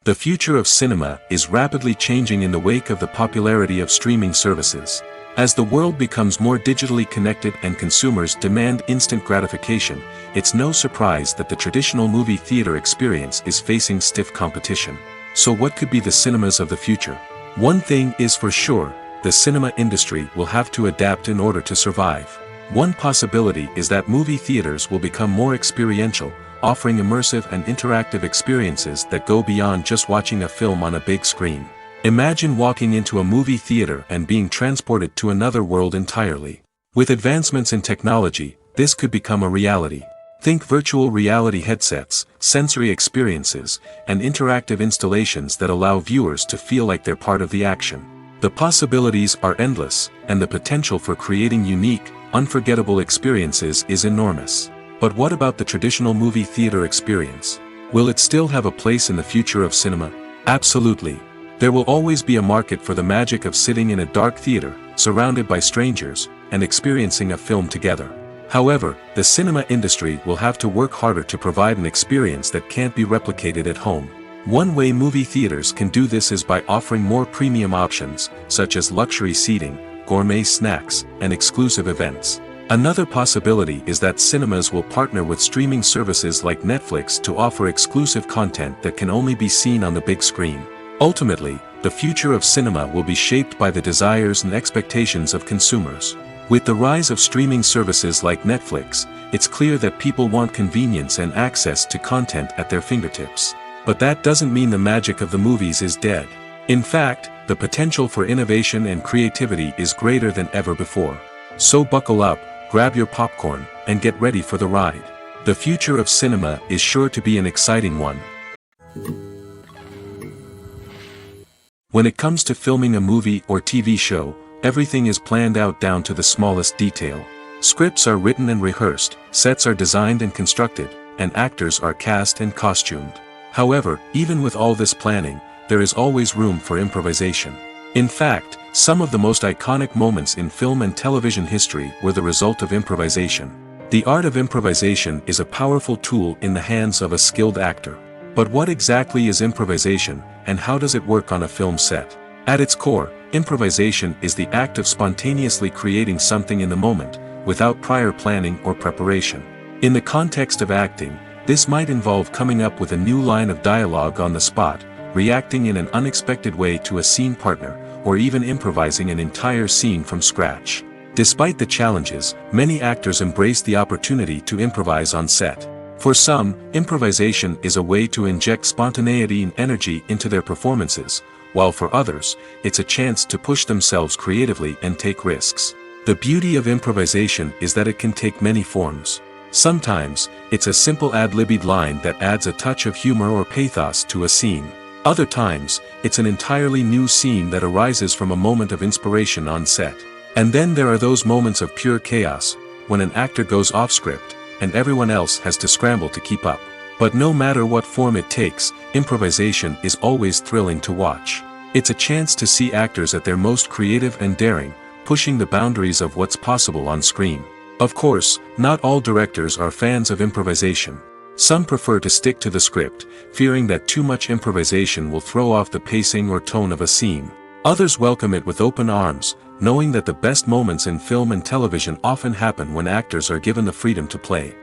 The future of cinema is rapidly changing in the wake of the popularity of streaming services. As the world becomes more digitally connected and consumers demand instant gratification, it's no surprise that the traditional movie theater experience is facing stiff competition. So what could be the cinemas of the future? One thing is for sure, the cinema industry will have to adapt in order to survive. One possibility is that movie theaters will become more experiential, offering immersive and interactive experiences that go beyond just watching a film on a big screen. Imagine walking into a movie theater and being transported to another world entirely. With advancements in technology, this could become a reality. Think virtual reality headsets, sensory experiences, and interactive installations that allow viewers to feel like they're part of the action. The possibilities are endless, and the potential for creating unique, unforgettable experiences is enormous. But what about the traditional movie theater experience? Will it still have a place in the future of cinema? Absolutely. There will always be a market for the magic of sitting in a dark theater, surrounded by strangers, and experiencing a film together. However, the cinema industry will have to work harder to provide an experience that can't be replicated at home. One way movie theaters can do this is by offering more premium options, such as luxury seating, gourmet snacks, and exclusive events. Another possibility is that cinemas will partner with streaming services like Netflix to offer exclusive content that can only be seen on the big screen. Ultimately, the future of cinema will be shaped by the desires and expectations of consumers. With the rise of streaming services like Netflix, it's clear that people want convenience and access to content at their fingertips. But that doesn't mean the magic of the movies is dead. In fact, the potential for innovation and creativity is greater than ever before. So buckle up, grab your popcorn, and get ready for the ride. The future of cinema is sure to be an exciting one. When it comes to filming a movie or TV show, everything is planned out down to the smallest detail. Scripts are written and rehearsed, sets are designed and constructed, and actors are cast and costumed. However, even with all this planning, there is always room for improvisation. In fact, some of the most iconic moments in film and television history were the result of improvisation. The art of improvisation is a powerful tool in the hands of a skilled actor. But what exactly is improvisation, and how does it work on a film set? At its core, improvisation is the act of spontaneously creating something in the moment, without prior planning or preparation. In the context of acting, this might involve coming up with a new line of dialogue on the spot, reacting in an unexpected way to a scene partner, or even improvising an entire scene from scratch. Despite the challenges, many actors embrace the opportunity to improvise on set. For some, improvisation is a way to inject spontaneity and energy into their performances, while for others, it's a chance to push themselves creatively and take risks. The beauty of improvisation is that it can take many forms. Sometimes, it's a simple ad-libbed line that adds a touch of humor or pathos to a scene. Other times, it's an entirely new scene that arises from a moment of inspiration on set. And then there are those moments of pure chaos, when an actor goes off script, and everyone else has to scramble to keep up. But no matter what form it takes, improvisation is always thrilling to watch. It's a chance to see actors at their most creative and daring, pushing the boundaries of what's possible on screen. Of course, not all directors are fans of improvisation. Some prefer to stick to the script, fearing that too much improvisation will throw off the pacing or tone of a scene. Others welcome it with open arms, knowing that the best moments in film and television often happen when actors are given the freedom to play.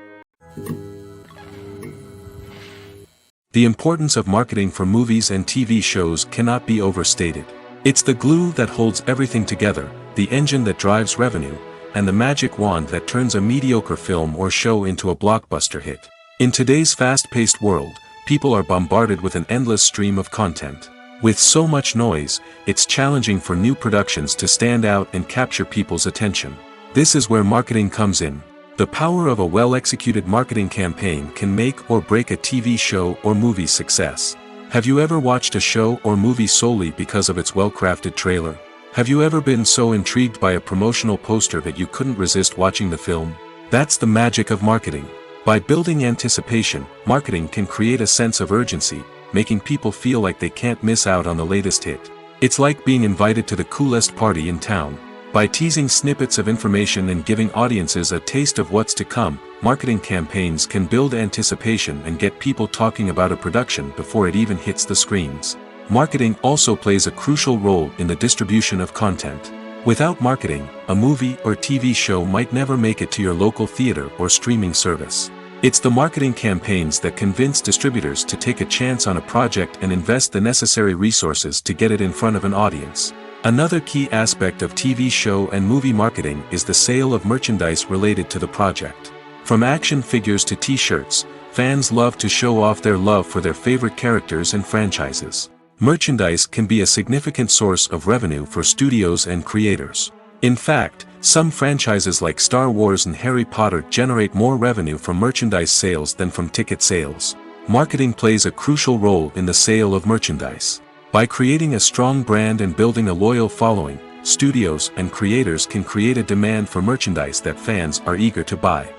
The importance of marketing for movies and TV shows cannot be overstated. It's the glue that holds everything together, the engine that drives revenue, and the magic wand that turns a mediocre film or show into a blockbuster hit. In today's fast-paced world, people are bombarded with an endless stream of content. With so much noise, it's challenging for new productions to stand out and capture people's attention. This is where marketing comes in. The power of a well-executed marketing campaign can make or break a TV show or movie's success. Have you ever watched a show or movie solely because of its well-crafted trailer? Have you ever been so intrigued by a promotional poster that you couldn't resist watching the film? That's the magic of marketing. By building anticipation, marketing can create a sense of urgency, making people feel like they can't miss out on the latest hit. It's like being invited to the coolest party in town. By teasing snippets of information and giving audiences a taste of what's to come, marketing campaigns can build anticipation and get people talking about a production before it even hits the screens. Marketing also plays a crucial role in the distribution of content. Without marketing, a movie or TV show might never make it to your local theater or streaming service. It's the marketing campaigns that convince distributors to take a chance on a project and invest the necessary resources to get it in front of an audience. Another key aspect of TV show and movie marketing is the sale of merchandise related to the project. From action figures to t-shirts, fans love to show off their love for their favorite characters and franchises. Merchandise can be a significant source of revenue for studios and creators. In fact, some franchises like Star Wars and Harry Potter generate more revenue from merchandise sales than from ticket sales. Marketing plays a crucial role in the sale of merchandise. By creating a strong brand and building a loyal following, studios and creators can create a demand for merchandise that fans are eager to buy.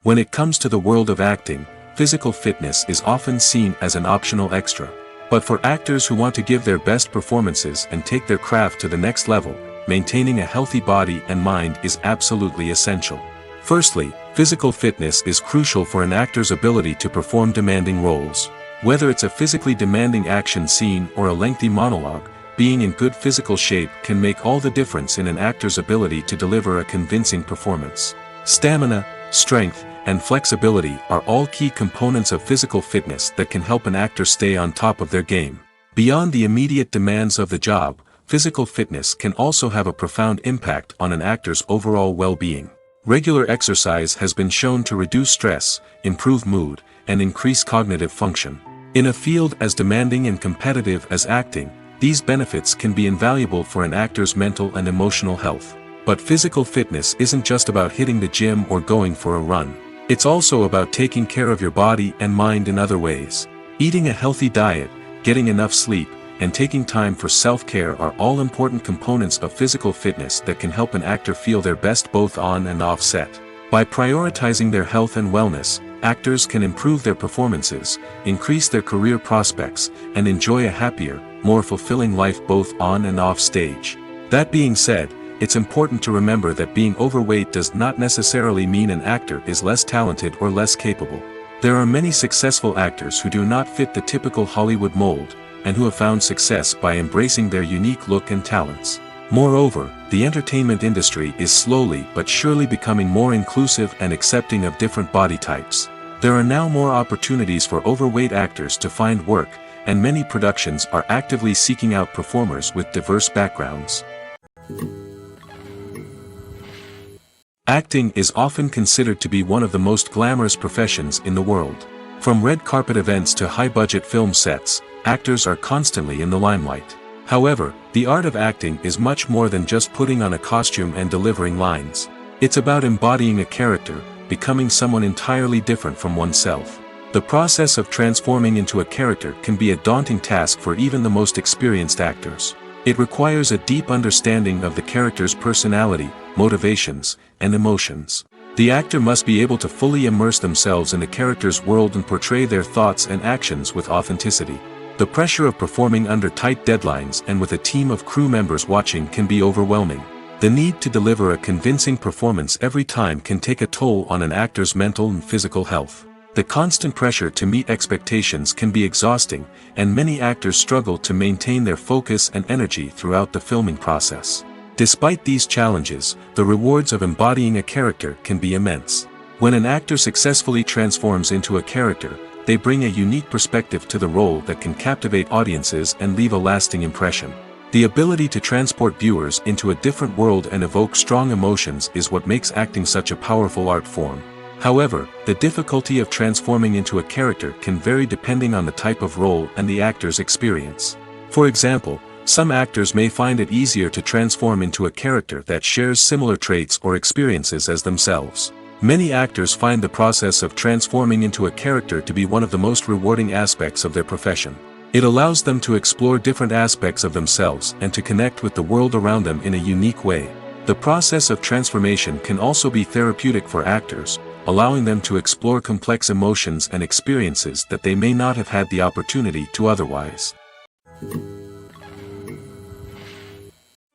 When it comes to the world of acting, physical fitness is often seen as an optional extra. But for actors who want to give their best performances and take their craft to the next level, maintaining a healthy body and mind is absolutely essential. Firstly, physical fitness is crucial for an actor's ability to perform demanding roles. Whether it's a physically demanding action scene or a lengthy monologue, being in good physical shape can make all the difference in an actor's ability to deliver a convincing performance. Stamina, strength, and flexibility are all key components of physical fitness that can help an actor stay on top of their game. Beyond the immediate demands of the job, physical fitness can also have a profound impact on an actor's overall well-being. Regular exercise has been shown to reduce stress, improve mood, and increase cognitive function. In a field as demanding and competitive as acting, these benefits can be invaluable for an actor's mental and emotional health. But physical fitness isn't just about hitting the gym or going for a run. It's also about taking care of your body and mind in other ways. Eating a healthy diet, getting enough sleep, and taking time for self-care are all important components of physical fitness that can help an actor feel their best both on and off set. By prioritizing their health and wellness, actors can improve their performances, increase their career prospects, and enjoy a happier, more fulfilling life both on and off stage. That being said, it's important to remember that being overweight does not necessarily mean an actor is less talented or less capable. There are many successful actors who do not fit the typical Hollywood mold, and who have found success by embracing their unique look and talents. Moreover, the entertainment industry is slowly but surely becoming more inclusive and accepting of different body types. There are now more opportunities for overweight actors to find work, and many productions are actively seeking out performers with diverse backgrounds. Acting is often considered to be one of the most glamorous professions in the world. From red carpet events to high-budget film sets, actors are constantly in the limelight. However, the art of acting is much more than just putting on a costume and delivering lines. It's about embodying a character, becoming someone entirely different from oneself. The process of transforming into a character can be a daunting task for even the most experienced actors. It requires a deep understanding of the character's personality, motivations, and emotions. The actor must be able to fully immerse themselves in the character's world and portray their thoughts and actions with authenticity. The pressure of performing under tight deadlines and with a team of crew members watching can be overwhelming. The need to deliver a convincing performance every time can take a toll on an actor's mental and physical health. The constant pressure to meet expectations can be exhausting, and many actors struggle to maintain their focus and energy throughout the filming process. Despite these challenges, the rewards of embodying a character can be immense. When an actor successfully transforms into a character, they bring a unique perspective to the role that can captivate audiences and leave a lasting impression. The ability to transport viewers into a different world and evoke strong emotions is what makes acting such a powerful art form. However, the difficulty of transforming into a character can vary depending on the type of role and the actor's experience. For example, some actors may find it easier to transform into a character that shares similar traits or experiences as themselves. Many actors find the process of transforming into a character to be one of the most rewarding aspects of their profession. It allows them to explore different aspects of themselves and to connect with the world around them in a unique way. The process of transformation can also be therapeutic for actors, allowing them to explore complex emotions and experiences that they may not have had the opportunity to otherwise.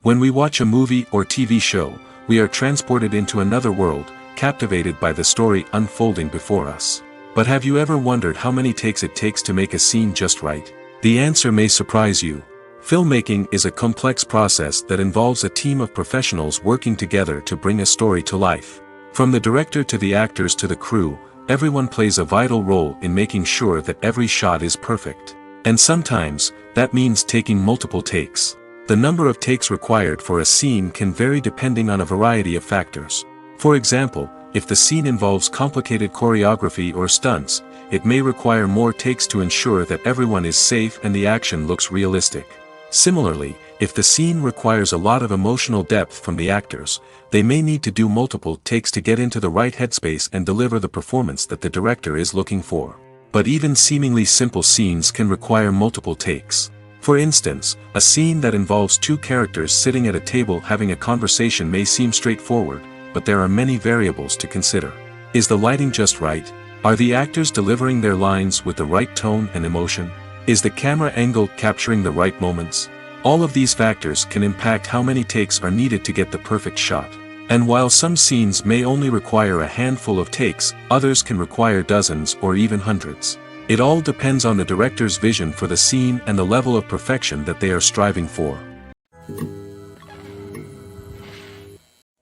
When we watch a movie or TV show, we are transported into another world, captivated by the story unfolding before us. But have you ever wondered how many takes it takes to make a scene just right? The answer may surprise you. Filmmaking is a complex process that involves a team of professionals working together to bring a story to life. From the director to the actors to the crew, everyone plays a vital role in making sure that every shot is perfect. And sometimes, that means taking multiple takes. The number of takes required for a scene can vary depending on a variety of factors. For example, if the scene involves complicated choreography or stunts, it may require more takes to ensure that everyone is safe and the action looks realistic. Similarly, if the scene requires a lot of emotional depth from the actors, they may need to do multiple takes to get into the right headspace and deliver the performance that the director is looking for. But even seemingly simple scenes can require multiple takes. For instance, a scene that involves two characters sitting at a table having a conversation may seem straightforward, but there are many variables to consider. Is the lighting just right? Are the actors delivering their lines with the right tone and emotion? Is the camera angle capturing the right moments? All of these factors can impact how many takes are needed to get the perfect shot. And while some scenes may only require a handful of takes, others can require dozens or even hundreds. It all depends on the director's vision for the scene and the level of perfection that they are striving for.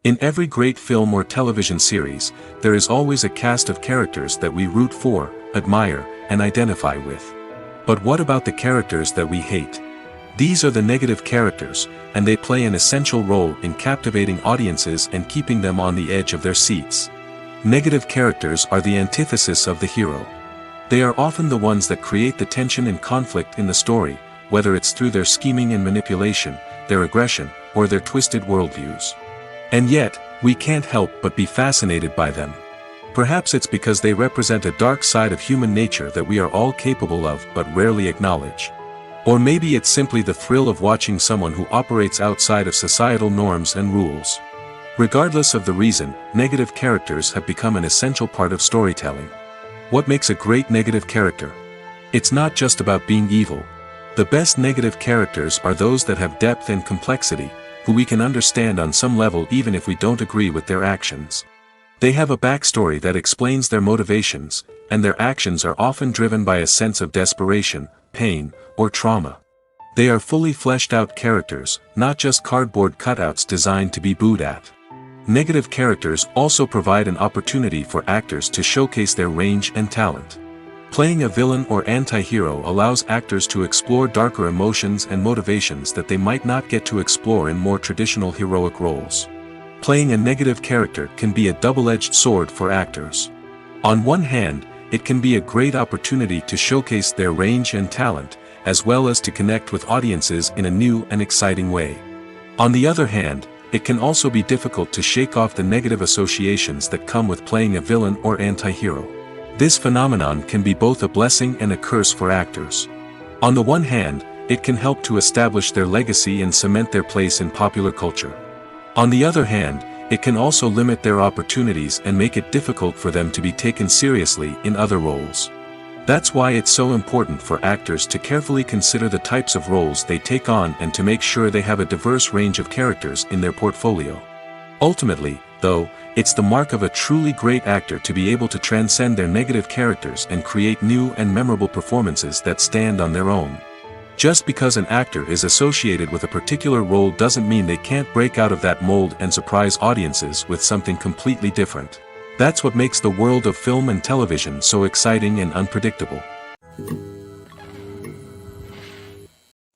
In every great film or television series, there is always a cast of characters that we root for, admire, and identify with. But what about the characters that we hate? These are the negative characters, and they play an essential role in captivating audiences and keeping them on the edge of their seats. Negative characters are the antithesis of the hero. They are often the ones that create the tension and conflict in the story, whether it's through their scheming and manipulation, their aggression, or their twisted worldviews. And yet, we can't help but be fascinated by them. Perhaps it's because they represent a dark side of human nature that we are all capable of but rarely acknowledge. Or maybe it's simply the thrill of watching someone who operates outside of societal norms and rules. Regardless of the reason, negative characters have become an essential part of storytelling. What makes a great negative character? It's not just about being evil. The best negative characters are those that have depth and complexity, who we can understand on some level even if we don't agree with their actions. They have a backstory that explains their motivations, and their actions are often driven by a sense of desperation, pain, or trauma. They are fully fleshed out characters, not just cardboard cutouts designed to be booed at. Negative characters also provide an opportunity for actors to showcase their range and talent. Playing a villain or anti-hero allows actors to explore darker emotions and motivations that they might not get to explore in more traditional heroic roles. Playing a negative character can be a double-edged sword for actors. On one hand, it can be a great opportunity to showcase their range and talent, as well as to connect with audiences in a new and exciting way. On the other hand, it can also be difficult to shake off the negative associations that come with playing a villain or anti-hero. This phenomenon can be both a blessing and a curse for actors. On the one hand, it can help to establish their legacy and cement their place in popular culture. On the other hand, it can also limit their opportunities and make it difficult for them to be taken seriously in other roles. That's why it's so important for actors to carefully consider the types of roles they take on and to make sure they have a diverse range of characters in their portfolio. Ultimately, though, it's the mark of a truly great actor to be able to transcend their negative characters and create new and memorable performances that stand on their own. Just because an actor is associated with a particular role doesn't mean they can't break out of that mold and surprise audiences with something completely different. That's what makes the world of film and television so exciting and unpredictable.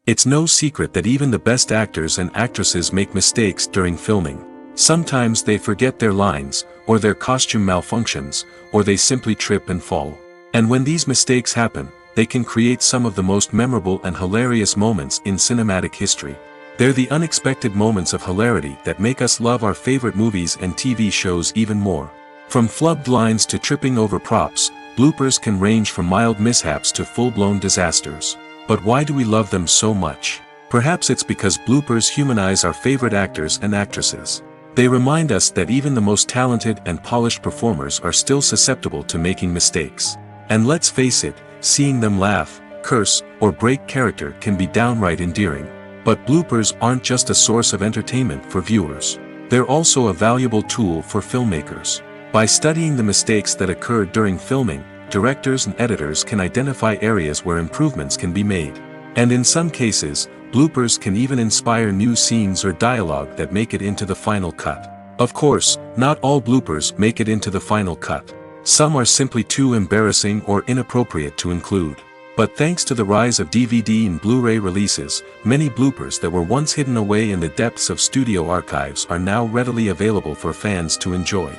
It's no secret that even the best actors and actresses make mistakes during filming. Sometimes they forget their lines, or their costume malfunctions, or they simply trip and fall. And when these mistakes happen, they can create some of the most memorable and hilarious moments in cinematic history. They're the unexpected moments of hilarity that make us love our favorite movies and TV shows even more. From flubbed lines to tripping over props, bloopers can range from mild mishaps to full-blown disasters. But why do we love them so much? Perhaps it's because bloopers humanize our favorite actors and actresses. They remind us that even the most talented and polished performers are still susceptible to making mistakes. And let's face it, seeing them laugh, curse, or break character can be downright endearing. But bloopers aren't just a source of entertainment for viewers. They're also a valuable tool for filmmakers. By studying the mistakes that occurred during filming, directors and editors can identify areas where improvements can be made. And in some cases, bloopers can even inspire new scenes or dialogue that make it into the final cut. Of course, not all bloopers make it into the final cut. Some are simply too embarrassing or inappropriate to include. But thanks to the rise of DVD and Blu-ray releases, many bloopers that were once hidden away in the depths of studio archives are now readily available for fans to enjoy.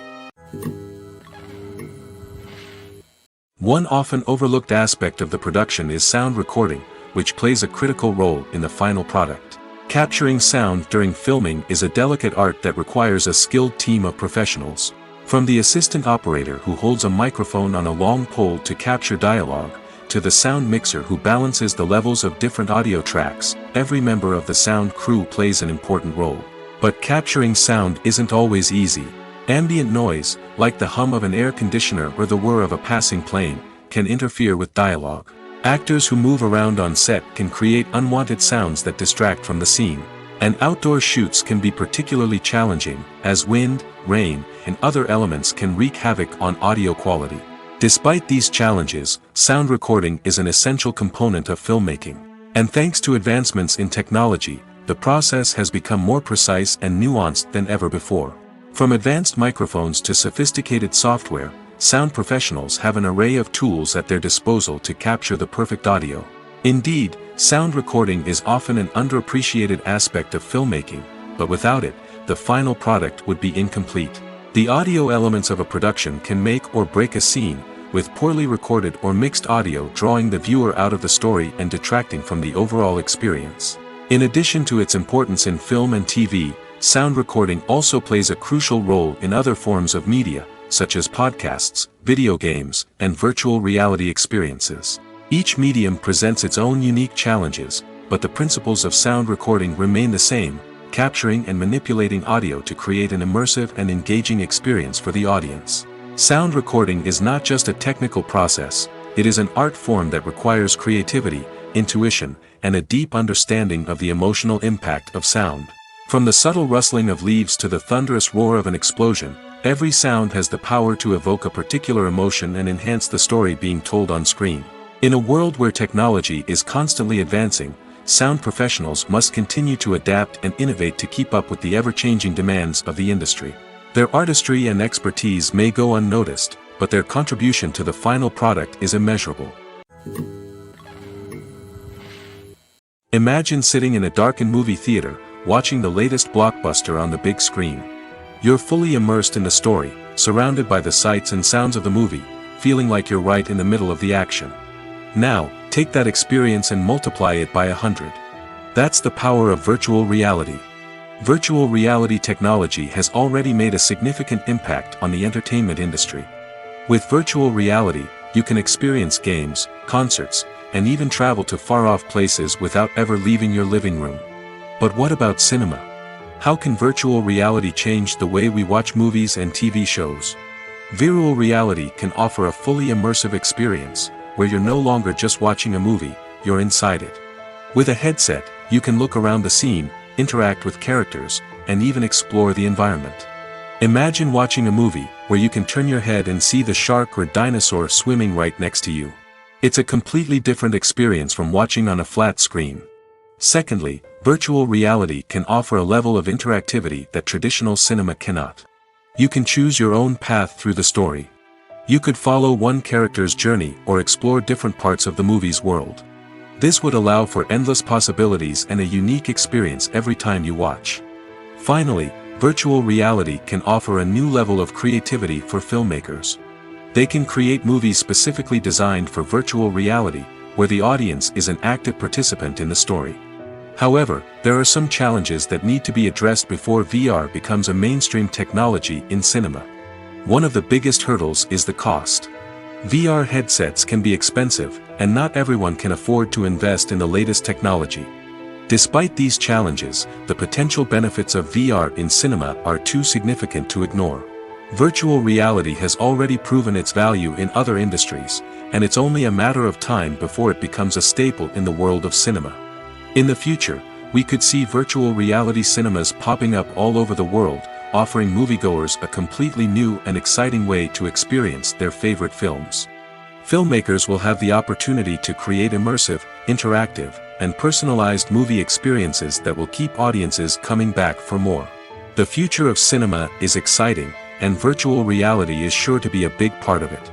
One often overlooked aspect of the production is sound recording, which plays a critical role in the final product. Capturing sound during filming is a delicate art that requires a skilled team of professionals. From the assistant operator who holds a microphone on a long pole to capture dialogue, to the sound mixer who balances the levels of different audio tracks, every member of the sound crew plays an important role. But capturing sound isn't always easy. Ambient noise, like the hum of an air conditioner or the whir of a passing plane, can interfere with dialogue. Actors who move around on set can create unwanted sounds that distract from the scene. And outdoor shoots can be particularly challenging, as wind, rain, and other elements can wreak havoc on audio quality. Despite these challenges, sound recording is an essential component of filmmaking. And thanks to advancements in technology, the process has become more precise and nuanced than ever before. From advanced microphones to sophisticated software, sound professionals have an array of tools at their disposal to capture the perfect audio. Indeed, sound recording is often an underappreciated aspect of filmmaking, but without it, the final product would be incomplete. The audio elements of a production can make or break a scene, with poorly recorded or mixed audio drawing the viewer out of the story and detracting from the overall experience. In addition to its importance in film and TV, sound recording also plays a crucial role in other forms of media, such as podcasts, video games, and virtual reality experiences. Each medium presents its own unique challenges, but the principles of sound recording remain the same, capturing and manipulating audio to create an immersive and engaging experience for the audience. Sound recording is not just a technical process, it is an art form that requires creativity, intuition, and a deep understanding of the emotional impact of sound. From the subtle rustling of leaves to the thunderous roar of an explosion, every sound has the power to evoke a particular emotion and enhance the story being told on screen. In a world where technology is constantly advancing, sound professionals must continue to adapt and innovate to keep up with the ever-changing demands of the industry. Their artistry and expertise may go unnoticed, but their contribution to the final product is immeasurable. Imagine sitting in a darkened movie theater, watching the latest blockbuster on the big screen. You're fully immersed in the story, surrounded by the sights and sounds of the movie, feeling like you're right in the middle of the action. Now, take that experience and multiply it by 100. That's the power of virtual reality. Virtual reality technology has already made a significant impact on the entertainment industry. With virtual reality, you can experience games, concerts, and even travel to far-off places without ever leaving your living room. But what about cinema? How can virtual reality change the way we watch movies and TV shows? Virtual reality can offer a fully immersive experience, where you're no longer just watching a movie, you're inside it. With a headset, you can look around the scene, interact with characters, and even explore the environment. Imagine watching a movie, where you can turn your head and see the shark or dinosaur swimming right next to you. It's a completely different experience from watching on a flat screen. Secondly, virtual reality can offer a level of interactivity that traditional cinema cannot. You can choose your own path through the story. You could follow one character's journey or explore different parts of the movie's world. This would allow for endless possibilities and a unique experience every time you watch. Finally, virtual reality can offer a new level of creativity for filmmakers. They can create movies specifically designed for virtual reality, where the audience is an active participant in the story. However, there are some challenges that need to be addressed before VR becomes a mainstream technology in cinema. One of the biggest hurdles is the cost. VR headsets can be expensive, and not everyone can afford to invest in the latest technology. Despite these challenges, the potential benefits of VR in cinema are too significant to ignore. Virtual reality has already proven its value in other industries, and it's only a matter of time before it becomes a staple in the world of cinema. In the future, we could see virtual reality cinemas popping up all over the world, offering moviegoers a completely new and exciting way to experience their favorite films. Filmmakers will have the opportunity to create immersive, interactive, and personalized movie experiences that will keep audiences coming back for more. The future of cinema is exciting, and virtual reality is sure to be a big part of it.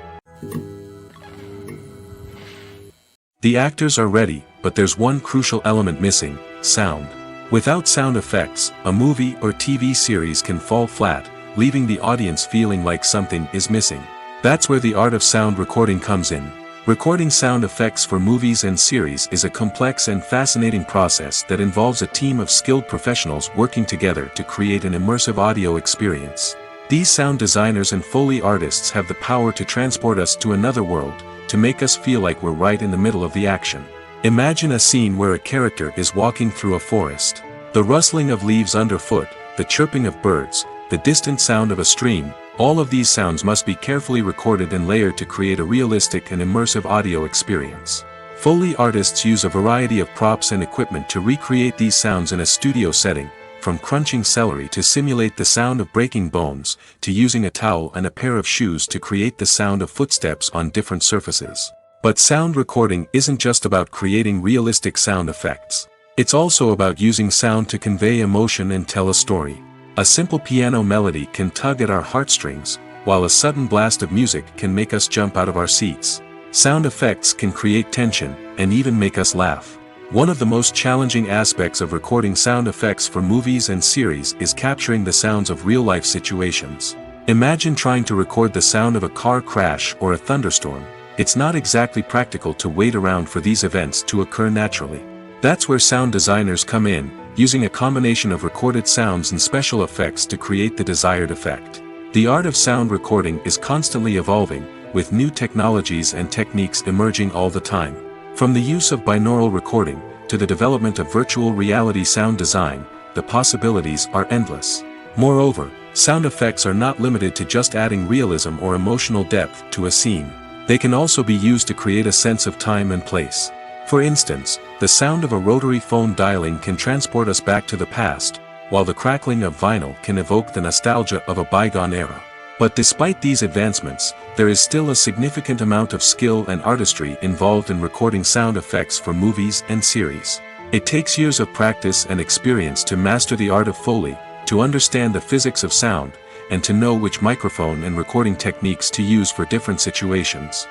The actors are ready, but there's one crucial element missing: sound. Without sound effects, a movie or TV series can fall flat, leaving the audience feeling like something is missing. That's where the art of sound recording comes in. Recording sound effects for movies and series is a complex and fascinating process that involves a team of skilled professionals working together to create an immersive audio experience. These sound designers and Foley artists have the power to transport us to another world, to make us feel like we're right in the middle of the action. Imagine a scene where a character is walking through a forest. The rustling of leaves underfoot, the chirping of birds, the distant sound of a stream, all of these sounds must be carefully recorded and layered to create a realistic and immersive audio experience. Foley artists use a variety of props and equipment to recreate these sounds in a studio setting, from crunching celery to simulate the sound of breaking bones, to using a towel and a pair of shoes to create the sound of footsteps on different surfaces. But sound recording isn't just about creating realistic sound effects. It's also about using sound to convey emotion and tell a story. A simple piano melody can tug at our heartstrings, while a sudden blast of music can make us jump out of our seats. Sound effects can create tension, and even make us laugh. One of the most challenging aspects of recording sound effects for movies and series is capturing the sounds of real-life situations. Imagine trying to record the sound of a car crash or a thunderstorm. It's not exactly practical to wait around for these events to occur naturally. That's where sound designers come in, using a combination of recorded sounds and special effects to create the desired effect. The art of sound recording is constantly evolving, with new technologies and techniques emerging all the time. From the use of binaural recording, to the development of virtual reality sound design, the possibilities are endless. Moreover, sound effects are not limited to just adding realism or emotional depth to a scene. They can also be used to create a sense of time and place. For instance, the sound of a rotary phone dialing can transport us back to the past, while the crackling of vinyl can evoke the nostalgia of a bygone era. But despite these advancements, there is still a significant amount of skill and artistry involved in recording sound effects for movies and series. It takes years of practice and experience to master the art of Foley, to understand the physics of sound, and to know which microphone and recording techniques to use for different situations.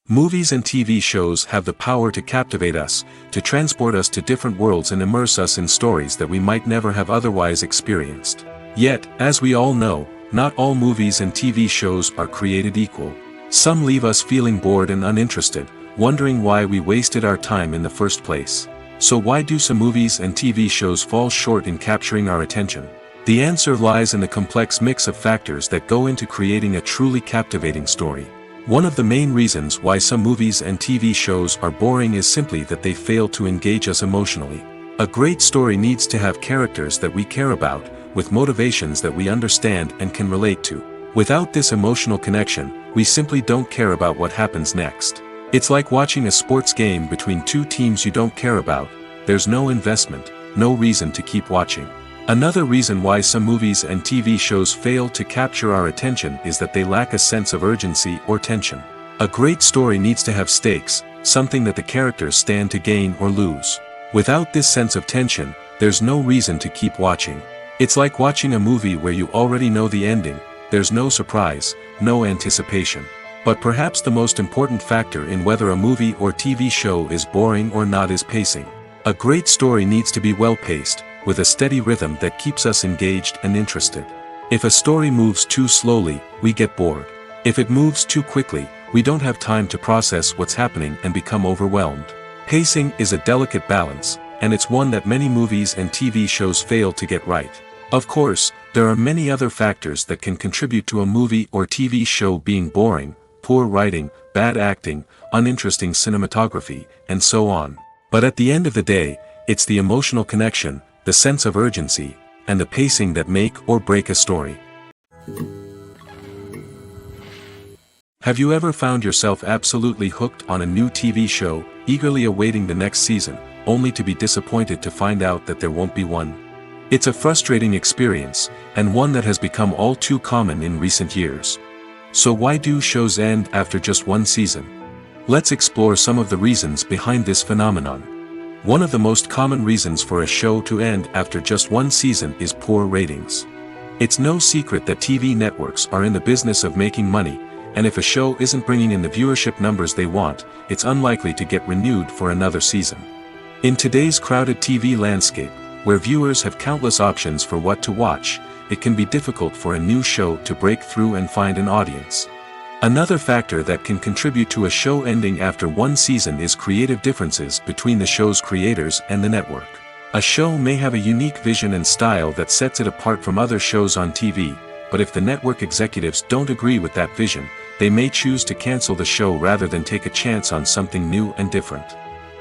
Movies and TV shows have the power to captivate us, to transport us to different worlds and immerse us in stories that we might never have otherwise experienced. Yet, as we all know, not all movies and TV shows are created equal. Some leave us feeling bored and uninterested, wondering why we wasted our time in the first place. So why do some movies and TV shows fall short in capturing our attention? The answer lies in the complex mix of factors that go into creating a truly captivating story. One of the main reasons why some movies and TV shows are boring is simply that they fail to engage us emotionally. A great story needs to have characters that we care about, with motivations that we understand and can relate to. Without this emotional connection, we simply don't care about what happens next. It's like watching a sports game between two teams you don't care about. There's no investment, no reason to keep watching. Another reason why some movies and TV shows fail to capture our attention is that they lack a sense of urgency or tension. A great story needs to have stakes, something that the characters stand to gain or lose. Without this sense of tension, there's no reason to keep watching. It's like watching a movie where you already know the ending. There's no surprise, no anticipation. But perhaps the most important factor in whether a movie or TV show is boring or not is pacing. A great story needs to be well-paced, with a steady rhythm that keeps us engaged and interested. If a story moves too slowly, we get bored. If it moves too quickly, we don't have time to process what's happening and become overwhelmed. Pacing is a delicate balance, and it's one that many movies and TV shows fail to get right. Of course, there are many other factors that can contribute to a movie or TV show being boring: poor writing, bad acting, uninteresting cinematography, and so on. But at the end of the day, it's the emotional connection, the sense of urgency, and the pacing that make or break a story. Have you ever found yourself absolutely hooked on a new TV show, eagerly awaiting the next season, only to be disappointed to find out that there won't be one? It's a frustrating experience, and one that has become all too common in recent years. So why do shows end after just one season? Let's explore some of the reasons behind this phenomenon. One of the most common reasons for a show to end after just one season is poor ratings. It's no secret that TV networks are in the business of making money, and if a show isn't bringing in the viewership numbers they want, it's unlikely to get renewed for another season. In today's crowded TV landscape, where viewers have countless options for what to watch, it can be difficult for a new show to break through and find an audience. Another factor that can contribute to a show ending after one season is creative differences between the show's creators and the network. A show may have a unique vision and style that sets it apart from other shows on TV, but if the network executives don't agree with that vision, they may choose to cancel the show rather than take a chance on something new and different.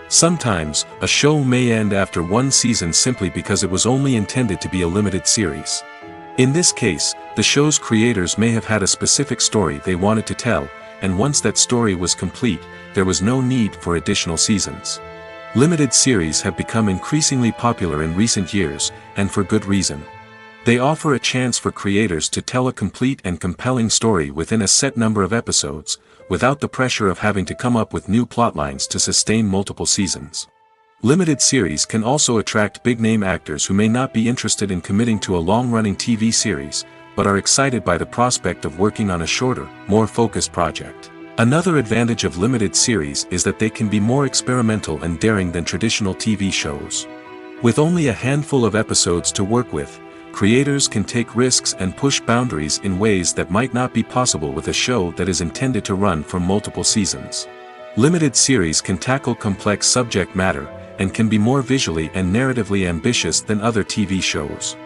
Sometimes, a show may end after one season simply because it was only intended to be a limited series. In this case, the show's creators may have had a specific story they wanted to tell, and once that story was complete, there was no need for additional seasons. Limited series have become increasingly popular in recent years, and for good reason. They offer a chance for creators to tell a complete and compelling story within a set number of episodes, without the pressure of having to come up with new plotlines to sustain multiple seasons. Limited series can also attract big-name actors who may not be interested in committing to a long-running TV series, but are excited by the prospect of working on a shorter, more focused project. Another advantage of limited series is that they can be more experimental and daring than traditional TV shows. With only a handful of episodes to work with, creators can take risks and push boundaries in ways that might not be possible with a show that is intended to run for multiple seasons. Limited series can tackle complex subject matter, and can be more visually and narratively ambitious than other TV shows.